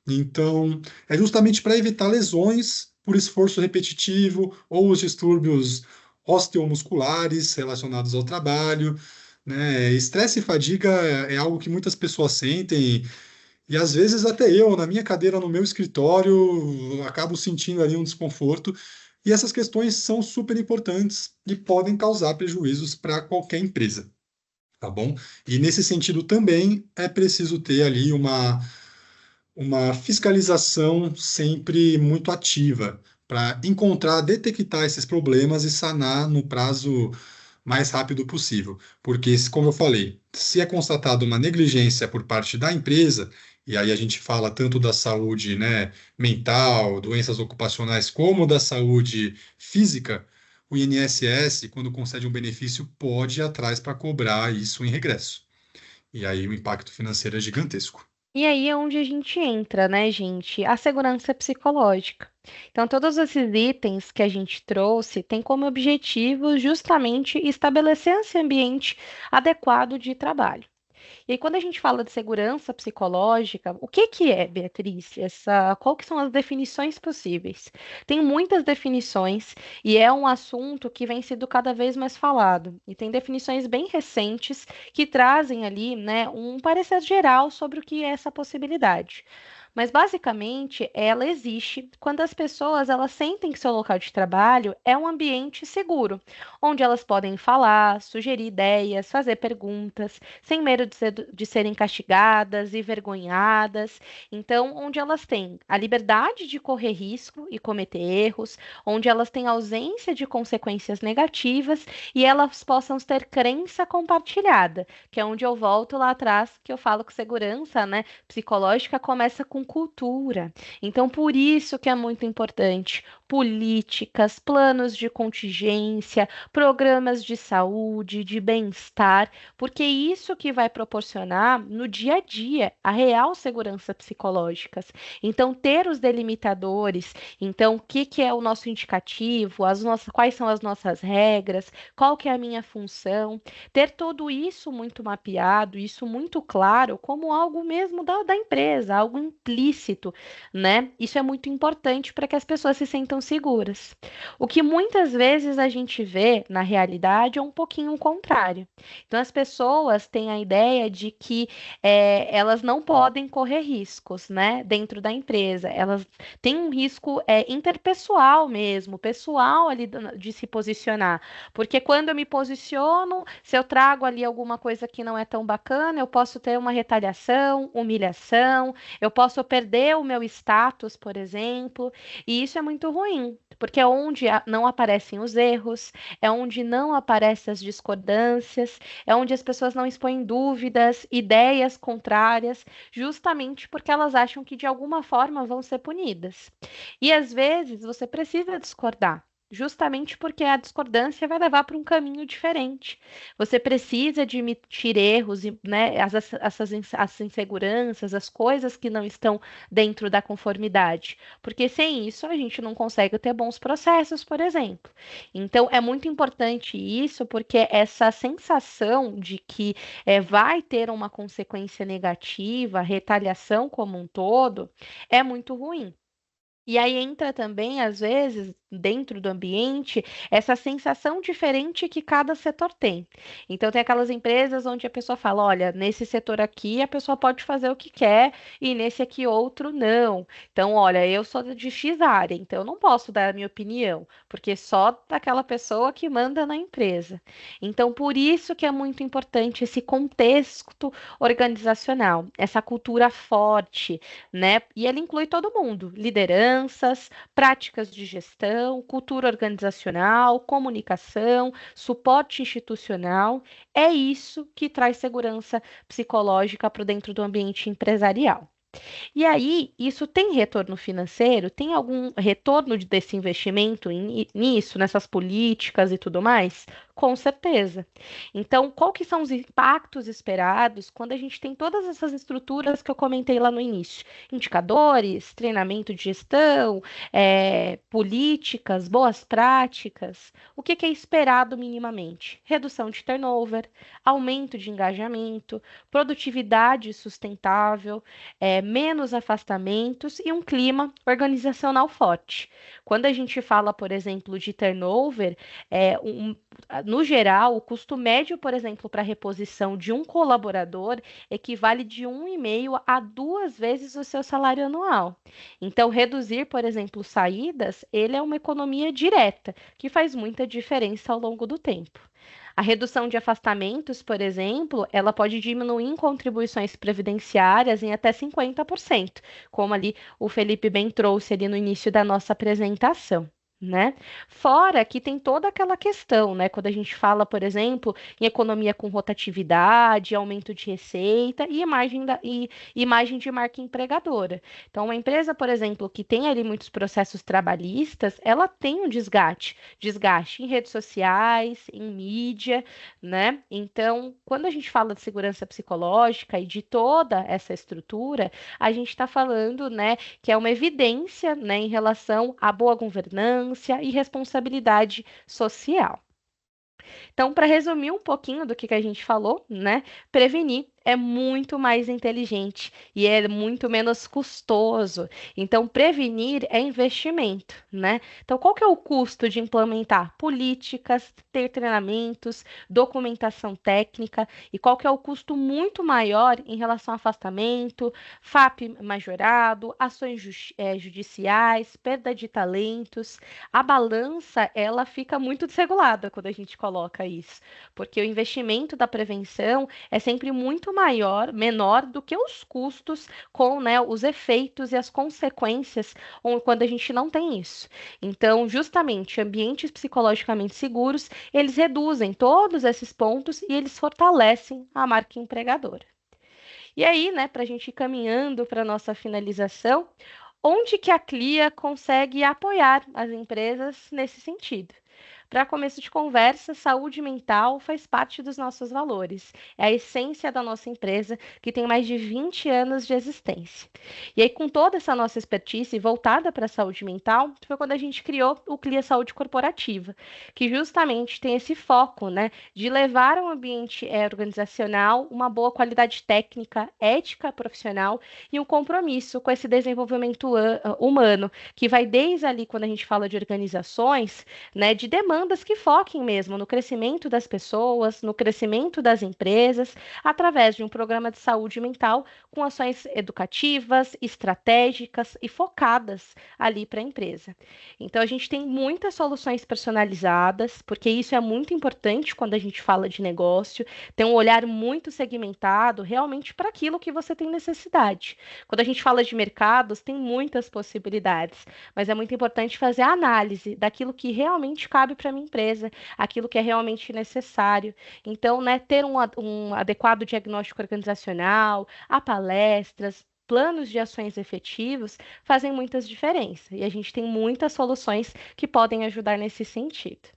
B: Então, é justamente para evitar lesões por esforço repetitivo ou os distúrbios osteomusculares relacionados ao trabalho, né? Estresse e fadiga é algo que muitas pessoas sentem e às vezes até eu, na minha cadeira, no meu escritório, acabo sentindo ali um desconforto. E essas questões são super importantes e podem causar prejuízos para qualquer empresa, tá bom? E nesse sentido também é preciso ter ali uma fiscalização sempre muito ativa para encontrar, detectar esses problemas e sanar no prazo mais rápido possível. Porque, como eu falei, se é constatada uma negligência por parte da empresa, e aí a gente fala tanto da saúde, né, mental, doenças ocupacionais, como da saúde física, o INSS, quando concede um benefício, pode ir atrás para cobrar isso em regresso. E aí o impacto financeiro é gigantesco.
A: E aí é onde a gente entra, né, gente? A segurança psicológica. Então, todos esses itens que a gente trouxe têm como objetivo justamente estabelecer esse ambiente adequado de trabalho. E aí, quando a gente fala de segurança psicológica, o que que é, Beatriz? Qual que são as definições possíveis? Tem muitas definições e é um assunto que vem sendo cada vez mais falado. E tem definições bem recentes que trazem ali, né, um parecer geral sobre o que é essa possibilidade. Mas basicamente ela existe quando as pessoas elas sentem que seu local de trabalho é um ambiente seguro, onde elas podem falar, sugerir ideias, fazer perguntas, sem medo de serem castigadas e vergonhadas. Então, onde elas têm a liberdade de correr risco e cometer erros, onde elas têm ausência de consequências negativas e elas possam ter crença compartilhada, que é onde eu volto lá atrás, que eu falo que segurança, né, psicológica começa com cultura. Então, por isso que é muito importante políticas, planos de contingência, programas de saúde, de bem-estar, porque é isso que vai proporcionar no dia a dia a real segurança psicológica. Então, ter os delimitadores, então, o que que é o nosso indicativo, quais são as nossas regras, qual que é a minha função, ter tudo isso muito mapeado, isso muito claro, como algo mesmo da empresa, algo implícito, né? Isso é muito importante para que as pessoas se sintam seguras. O que muitas vezes a gente vê na realidade é um pouquinho o contrário. Então, as pessoas têm a ideia de que elas não podem correr riscos, né, dentro da empresa. Elas têm um risco interpessoal mesmo, pessoal ali de se posicionar. Porque quando eu me posiciono, se eu trago ali alguma coisa que não é tão bacana, eu posso ter uma retaliação, humilhação, eu posso perder o meu status, por exemplo, e isso é muito ruim. Porque é onde não aparecem os erros, é onde não aparecem as discordâncias, é onde as pessoas não expõem dúvidas, ideias contrárias, justamente porque elas acham que de alguma forma vão ser punidas. E às vezes você precisa discordar. Justamente porque a discordância vai levar para um caminho diferente. Você precisa admitir erros e, né, as inseguranças, as coisas que não estão dentro da conformidade. Porque sem isso a gente não consegue ter bons processos, por exemplo. Então é muito importante isso, porque essa sensação de que vai ter uma consequência negativa, retaliação como um todo, é muito ruim. E aí entra também, às vezes, dentro do ambiente, essa sensação diferente que cada setor tem. Então, tem aquelas empresas onde a pessoa fala: olha, nesse setor aqui a pessoa pode fazer o que quer e nesse aqui outro não. Então, olha, eu sou de X área, então eu não posso dar a minha opinião, porque só daquela pessoa que manda na empresa. Então, por isso que é muito importante esse contexto organizacional, essa cultura forte, né? E ele inclui todo mundo: lideranças, práticas de gestão, cultura organizacional, comunicação, suporte institucional. É isso que traz segurança psicológica para dentro do ambiente empresarial. E aí, isso tem retorno financeiro? Tem algum retorno desse investimento nisso, nessas políticas e tudo mais? Com certeza. Então, qual que são os impactos esperados quando a gente tem todas essas estruturas que eu comentei lá no início? Indicadores, treinamento de gestão, políticas, boas práticas. O que que é esperado minimamente? Redução de turnover, aumento de engajamento, produtividade sustentável, menos afastamentos e um clima organizacional forte. Quando a gente fala, por exemplo, de turnover, no geral, o custo médio, por exemplo, para a reposição de um colaborador equivale de 1,5 a 2 vezes o seu salário anual. Então, reduzir, por exemplo, saídas, ele é uma economia direta, que faz muita diferença ao longo do tempo. A redução de afastamentos, por exemplo, ela pode diminuir em contribuições previdenciárias em até 50%, como ali o Felipe bem trouxe ali no início da nossa apresentação. Né? Fora que tem toda aquela questão, né? Quando a gente fala, por exemplo, em economia com rotatividade, aumento de receita e imagem de marca empregadora. Então, uma empresa, por exemplo, que tem ali muitos processos trabalhistas, ela tem um desgaste em redes sociais, em mídia, né? Então, quando a gente fala de segurança psicológica e de toda essa estrutura, a gente está falando, né, que é uma evidência, né, em relação à boa governança e responsabilidade social. Então, para resumir um pouquinho do que a gente falou, né? Prevenir é muito mais inteligente e é muito menos custoso. Então, prevenir é investimento, né? Então, qual que é o custo de implementar políticas, ter treinamentos, documentação técnica e qual que é o custo muito maior em relação ao afastamento, FAP majorado, ações judiciais, perda de talentos. A balança, ela fica muito desregulada quando a gente coloca isso, porque o investimento da prevenção é sempre muito menor do que os custos com, né, os efeitos e as consequências quando a gente não tem isso. Então, justamente, ambientes psicologicamente seguros, eles reduzem todos esses pontos e eles fortalecem a marca empregadora. E aí, né, para a gente ir caminhando para a nossa finalização, onde que a CLIA consegue apoiar as empresas nesse sentido? Para começo de conversa, saúde mental faz parte dos nossos valores. É a essência da nossa empresa, que tem mais de 20 anos de existência. E aí, com toda essa nossa expertise voltada para a saúde mental, foi quando a gente criou o CLIA Saúde Corporativa, que justamente tem esse foco, né, de levar ao ambiente organizacional uma boa qualidade técnica, ética profissional e um compromisso com esse desenvolvimento humano, que vai desde ali, quando a gente fala de organizações, né, de demandas que foquem mesmo no crescimento das pessoas, no crescimento das empresas, através de um programa de saúde mental com ações educativas, estratégicas e focadas ali para a empresa. Então, a gente tem muitas soluções personalizadas, porque isso é muito importante quando a gente fala de negócio, ter um olhar muito segmentado realmente para aquilo que você tem necessidade. Quando a gente fala de mercados, tem muitas possibilidades, mas é muito importante fazer a análise daquilo que realmente cabe para a minha empresa, aquilo que é realmente necessário. Então, né, ter um adequado diagnóstico organizacional, a palestras, planos de ações efetivos fazem muitas diferenças e a gente tem muitas soluções que podem ajudar nesse sentido.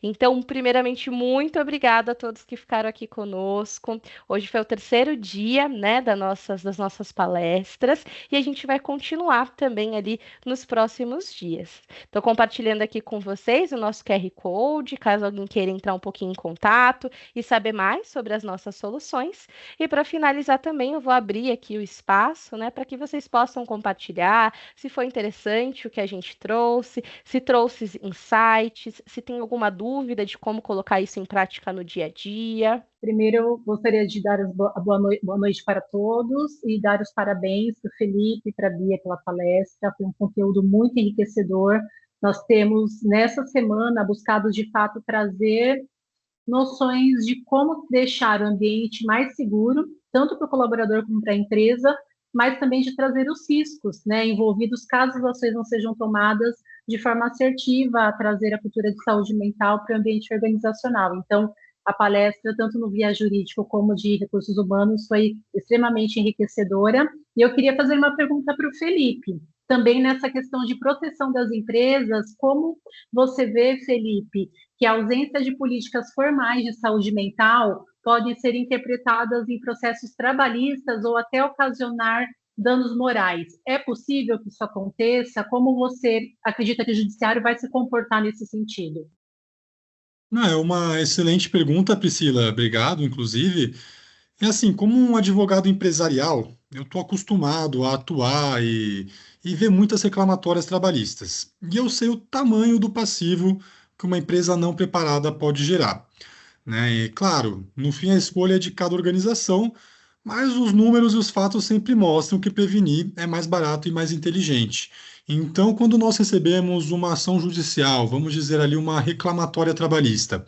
A: Então, primeiramente, muito obrigada a todos que ficaram aqui conosco. Hoje foi o terceiro dia, né, das nossas palestras e a gente vai continuar também ali nos próximos dias. Estou compartilhando aqui com vocês o nosso QR Code, caso alguém queira entrar um pouquinho em contato e saber mais sobre as nossas soluções. E para finalizar também, eu vou abrir aqui o espaço, né, para que vocês possam compartilhar se foi interessante o que a gente trouxe, se trouxe insights, se tem alguma dúvida de como colocar isso em prática no dia a dia.
C: Primeiro, eu gostaria de dar a boa noite para todos e dar os parabéns para o Felipe e para a Bia pela palestra. Foi um conteúdo muito enriquecedor. Nós temos, nessa semana, buscado, de fato, trazer noções de como deixar o ambiente mais seguro, tanto para o colaborador como para a empresa, mas também de trazer os riscos, né, envolvidos caso as ações não sejam tomadas de forma assertiva, a trazer a cultura de saúde mental para o ambiente organizacional. Então, a palestra, tanto no via jurídico como de recursos humanos, foi extremamente enriquecedora. E eu queria fazer uma pergunta para o Felipe. também nessa questão de proteção das empresas, como você vê, Felipe, que a ausência de políticas formais de saúde mental podem ser interpretadas em processos trabalhistas ou até ocasionar danos morais. É possível que isso aconteça? Como você acredita que o judiciário vai se comportar nesse sentido?
B: Não, é uma excelente pergunta, Priscila. Obrigado, inclusive. É assim, como um advogado empresarial, eu estou acostumado a atuar e ver muitas reclamatórias trabalhistas. E eu sei o tamanho do passivo que uma empresa não preparada pode gerar, né? E claro, no fim a escolha é de cada organização, mas os números e os fatos sempre mostram que prevenir é mais barato e mais inteligente. Então, quando nós recebemos uma ação judicial, vamos dizer ali uma reclamatória trabalhista,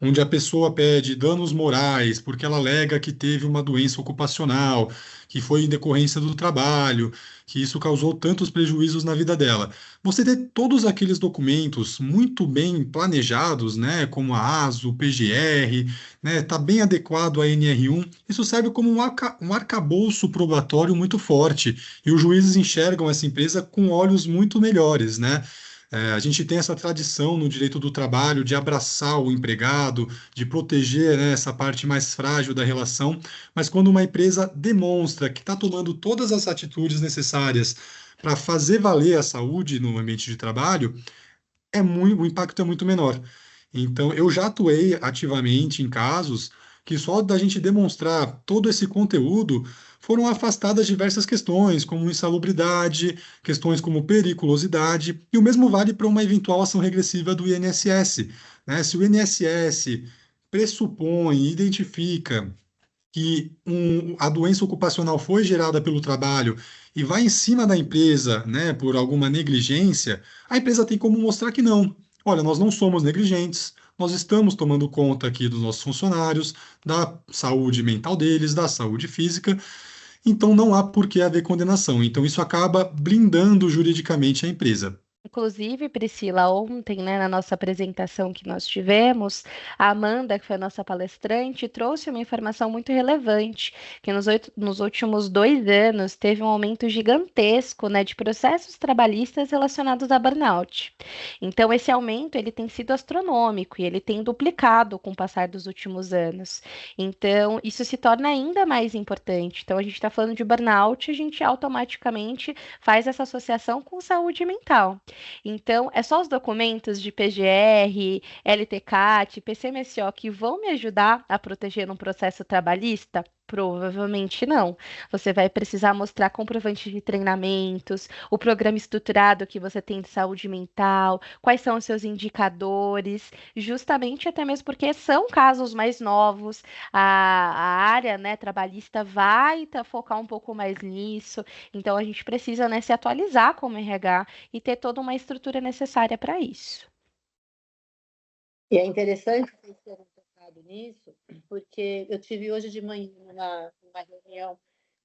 B: onde a pessoa pede danos morais porque ela alega que teve uma doença ocupacional, que foi em decorrência do trabalho, que isso causou tantos prejuízos na vida dela. Você ter todos aqueles documentos muito bem planejados, né, como a ASO, o PGR, né, tá bem adequado à NR1, isso serve como um arcabouço probatório muito forte, e os juízes enxergam essa empresa com olhos muito melhores, né? A gente tem essa tradição no direito do trabalho de abraçar o empregado, de proteger, né, essa parte mais frágil da relação, mas quando uma empresa demonstra que está tomando todas as atitudes necessárias para fazer valer a saúde no ambiente de trabalho, o impacto é muito menor. Então, eu já atuei ativamente em casos que só da gente demonstrar todo esse conteúdo foram afastadas diversas questões, como insalubridade, questões como periculosidade, e o mesmo vale para uma eventual ação regressiva do INSS, né? Se o INSS pressupõe e identifica que a doença ocupacional foi gerada pelo trabalho e vai em cima da empresa, né, por alguma negligência, a empresa tem como mostrar que não. Olha, nós não somos negligentes, nós estamos tomando conta aqui dos nossos funcionários, da saúde mental deles, da saúde física, então não há por que haver condenação. Então isso acaba blindando juridicamente a empresa.
A: Inclusive, Priscila, ontem, né, na nossa apresentação que nós tivemos, a Amanda, que foi a nossa palestrante, trouxe uma informação muito relevante, que nos últimos 2 anos teve um aumento gigantesco, né, de processos trabalhistas relacionados a burnout. Então, esse aumento, ele tem sido astronômico e ele tem duplicado com o passar dos últimos anos. Então, isso se torna ainda mais importante. Então, a gente está falando de burnout, a gente automaticamente faz essa associação com saúde mental. Então, é só os documentos de PGR, LTCAT, PCMSO que vão me ajudar a proteger num processo trabalhista? Provavelmente não. Você vai precisar mostrar comprovante de treinamentos, o programa estruturado que você tem de saúde mental, quais são os seus indicadores, justamente até mesmo porque são casos mais novos, a área, né, trabalhista vai focar um pouco mais nisso, então a gente precisa, né, se atualizar como RH e ter toda uma estrutura necessária para isso.
D: E é interessante vocês terem tocado nisso, porque eu tive hoje de manhã numa reunião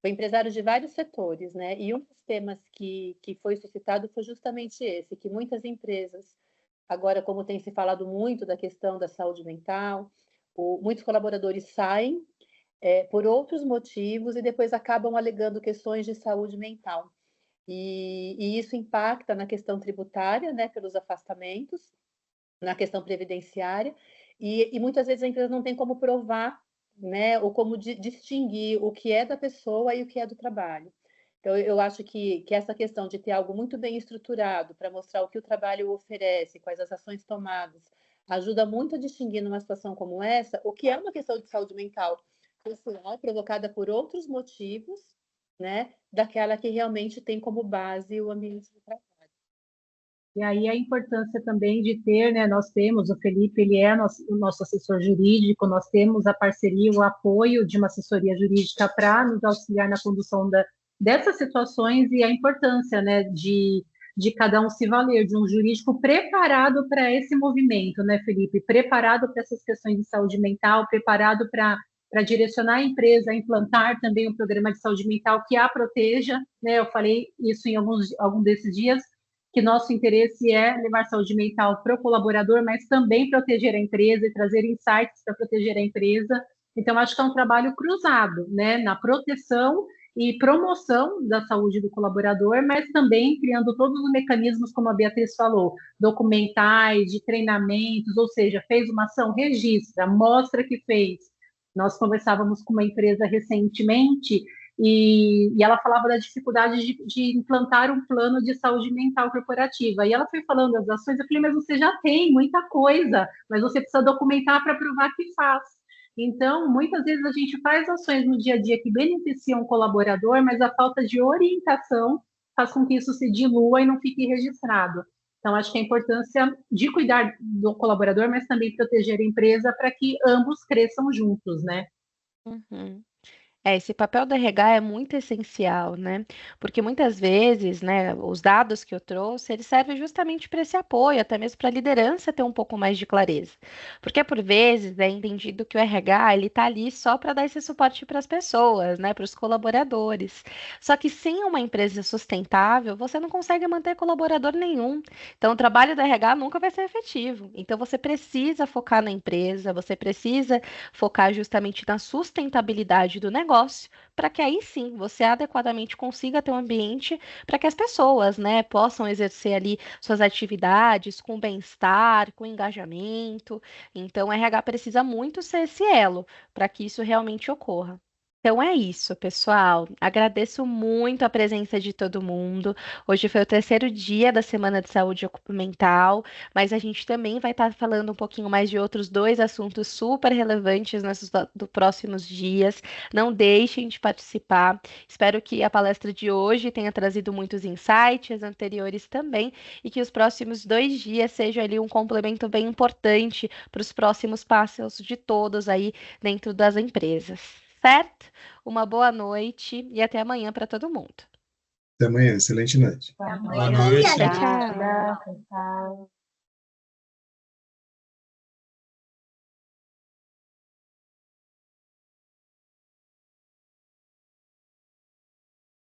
D: com empresários de vários setores, né? E um dos temas que foi suscitado foi justamente esse, que muitas empresas, agora como tem se falado muito da questão da saúde mental, muitos colaboradores saem por outros motivos e depois acabam alegando questões de saúde mental. E isso impacta na questão tributária, né, pelos afastamentos, na questão previdenciária, e muitas vezes a empresa não tem como provar, né, ou como distinguir o que é da pessoa e o que é do trabalho. Então, eu acho que essa questão de ter algo muito bem estruturado para mostrar o que o trabalho oferece, quais as ações tomadas, ajuda muito a distinguir numa situação como essa o que é uma questão de saúde mental pessoal provocada por outros motivos, né, daquela que realmente tem como base o ambiente de trabalho.
C: E aí a importância também de ter, né, nós temos, o Felipe, ele é o nosso assessor jurídico, nós temos a parceria, o apoio de uma assessoria jurídica para nos auxiliar na condução dessas situações e a importância, né, de cada um se valer, de um jurídico preparado para esse movimento, né, Felipe? Preparado para essas questões de saúde mental, preparado para direcionar a empresa a implantar também um programa de saúde mental que a proteja, né? Eu falei isso em algum desses dias, que nosso interesse é levar saúde mental para o colaborador, mas também proteger a empresa e trazer insights para proteger a empresa. Então, acho que é um trabalho cruzado, né, na proteção e promoção da saúde do colaborador, mas também criando todos os mecanismos, como a Beatriz falou, documentais, de treinamentos, ou seja, fez uma ação, registra, mostra que fez. Nós conversávamos com uma empresa recentemente e ela falava da dificuldade de implantar um plano de saúde mental corporativa. E ela foi falando das ações, eu falei, mas você já tem muita coisa, mas você precisa documentar para provar que faz. Então, muitas vezes a gente faz ações no dia a dia que beneficiam o colaborador, mas a falta de orientação faz com que isso se dilua e não fique registrado. Então, acho que a importância de cuidar do colaborador, mas também proteger a empresa para que ambos cresçam juntos, né?
A: Uhum. Esse papel do RH é muito essencial, né? Porque muitas vezes, né, os dados que eu trouxe, eles servem justamente para esse apoio, até mesmo para a liderança ter um pouco mais de clareza. Porque por vezes é entendido que o RH, ele está ali só para dar esse suporte para as pessoas, né, para os colaboradores. Só que sem uma empresa sustentável, você não consegue manter colaborador nenhum. Então, o trabalho do RH nunca vai ser efetivo. Então, você precisa focar na empresa, você precisa focar justamente na sustentabilidade do negócio, para que aí sim você adequadamente consiga ter um ambiente para que as pessoas, né, possam exercer ali suas atividades com bem-estar, com engajamento. Então, o RH precisa muito ser esse elo para que isso realmente ocorra. Então é isso, pessoal. Agradeço muito a presença de todo mundo. Hoje foi o terceiro dia da Semana de Saúde Mental, mas a gente também vai estar falando um pouquinho mais de outros dois assuntos super relevantes nesses próximos dias. Não deixem de participar. Espero que a palestra de hoje tenha trazido muitos insights, anteriores também, e que os próximos 2 dias sejam ali um complemento bem importante para os próximos passos de todos aí dentro das empresas. Certo? Uma boa noite e até amanhã para todo mundo.
E: Até amanhã, excelente noite.
B: Boa noite.
A: Tchau, tchau.
C: Tchau.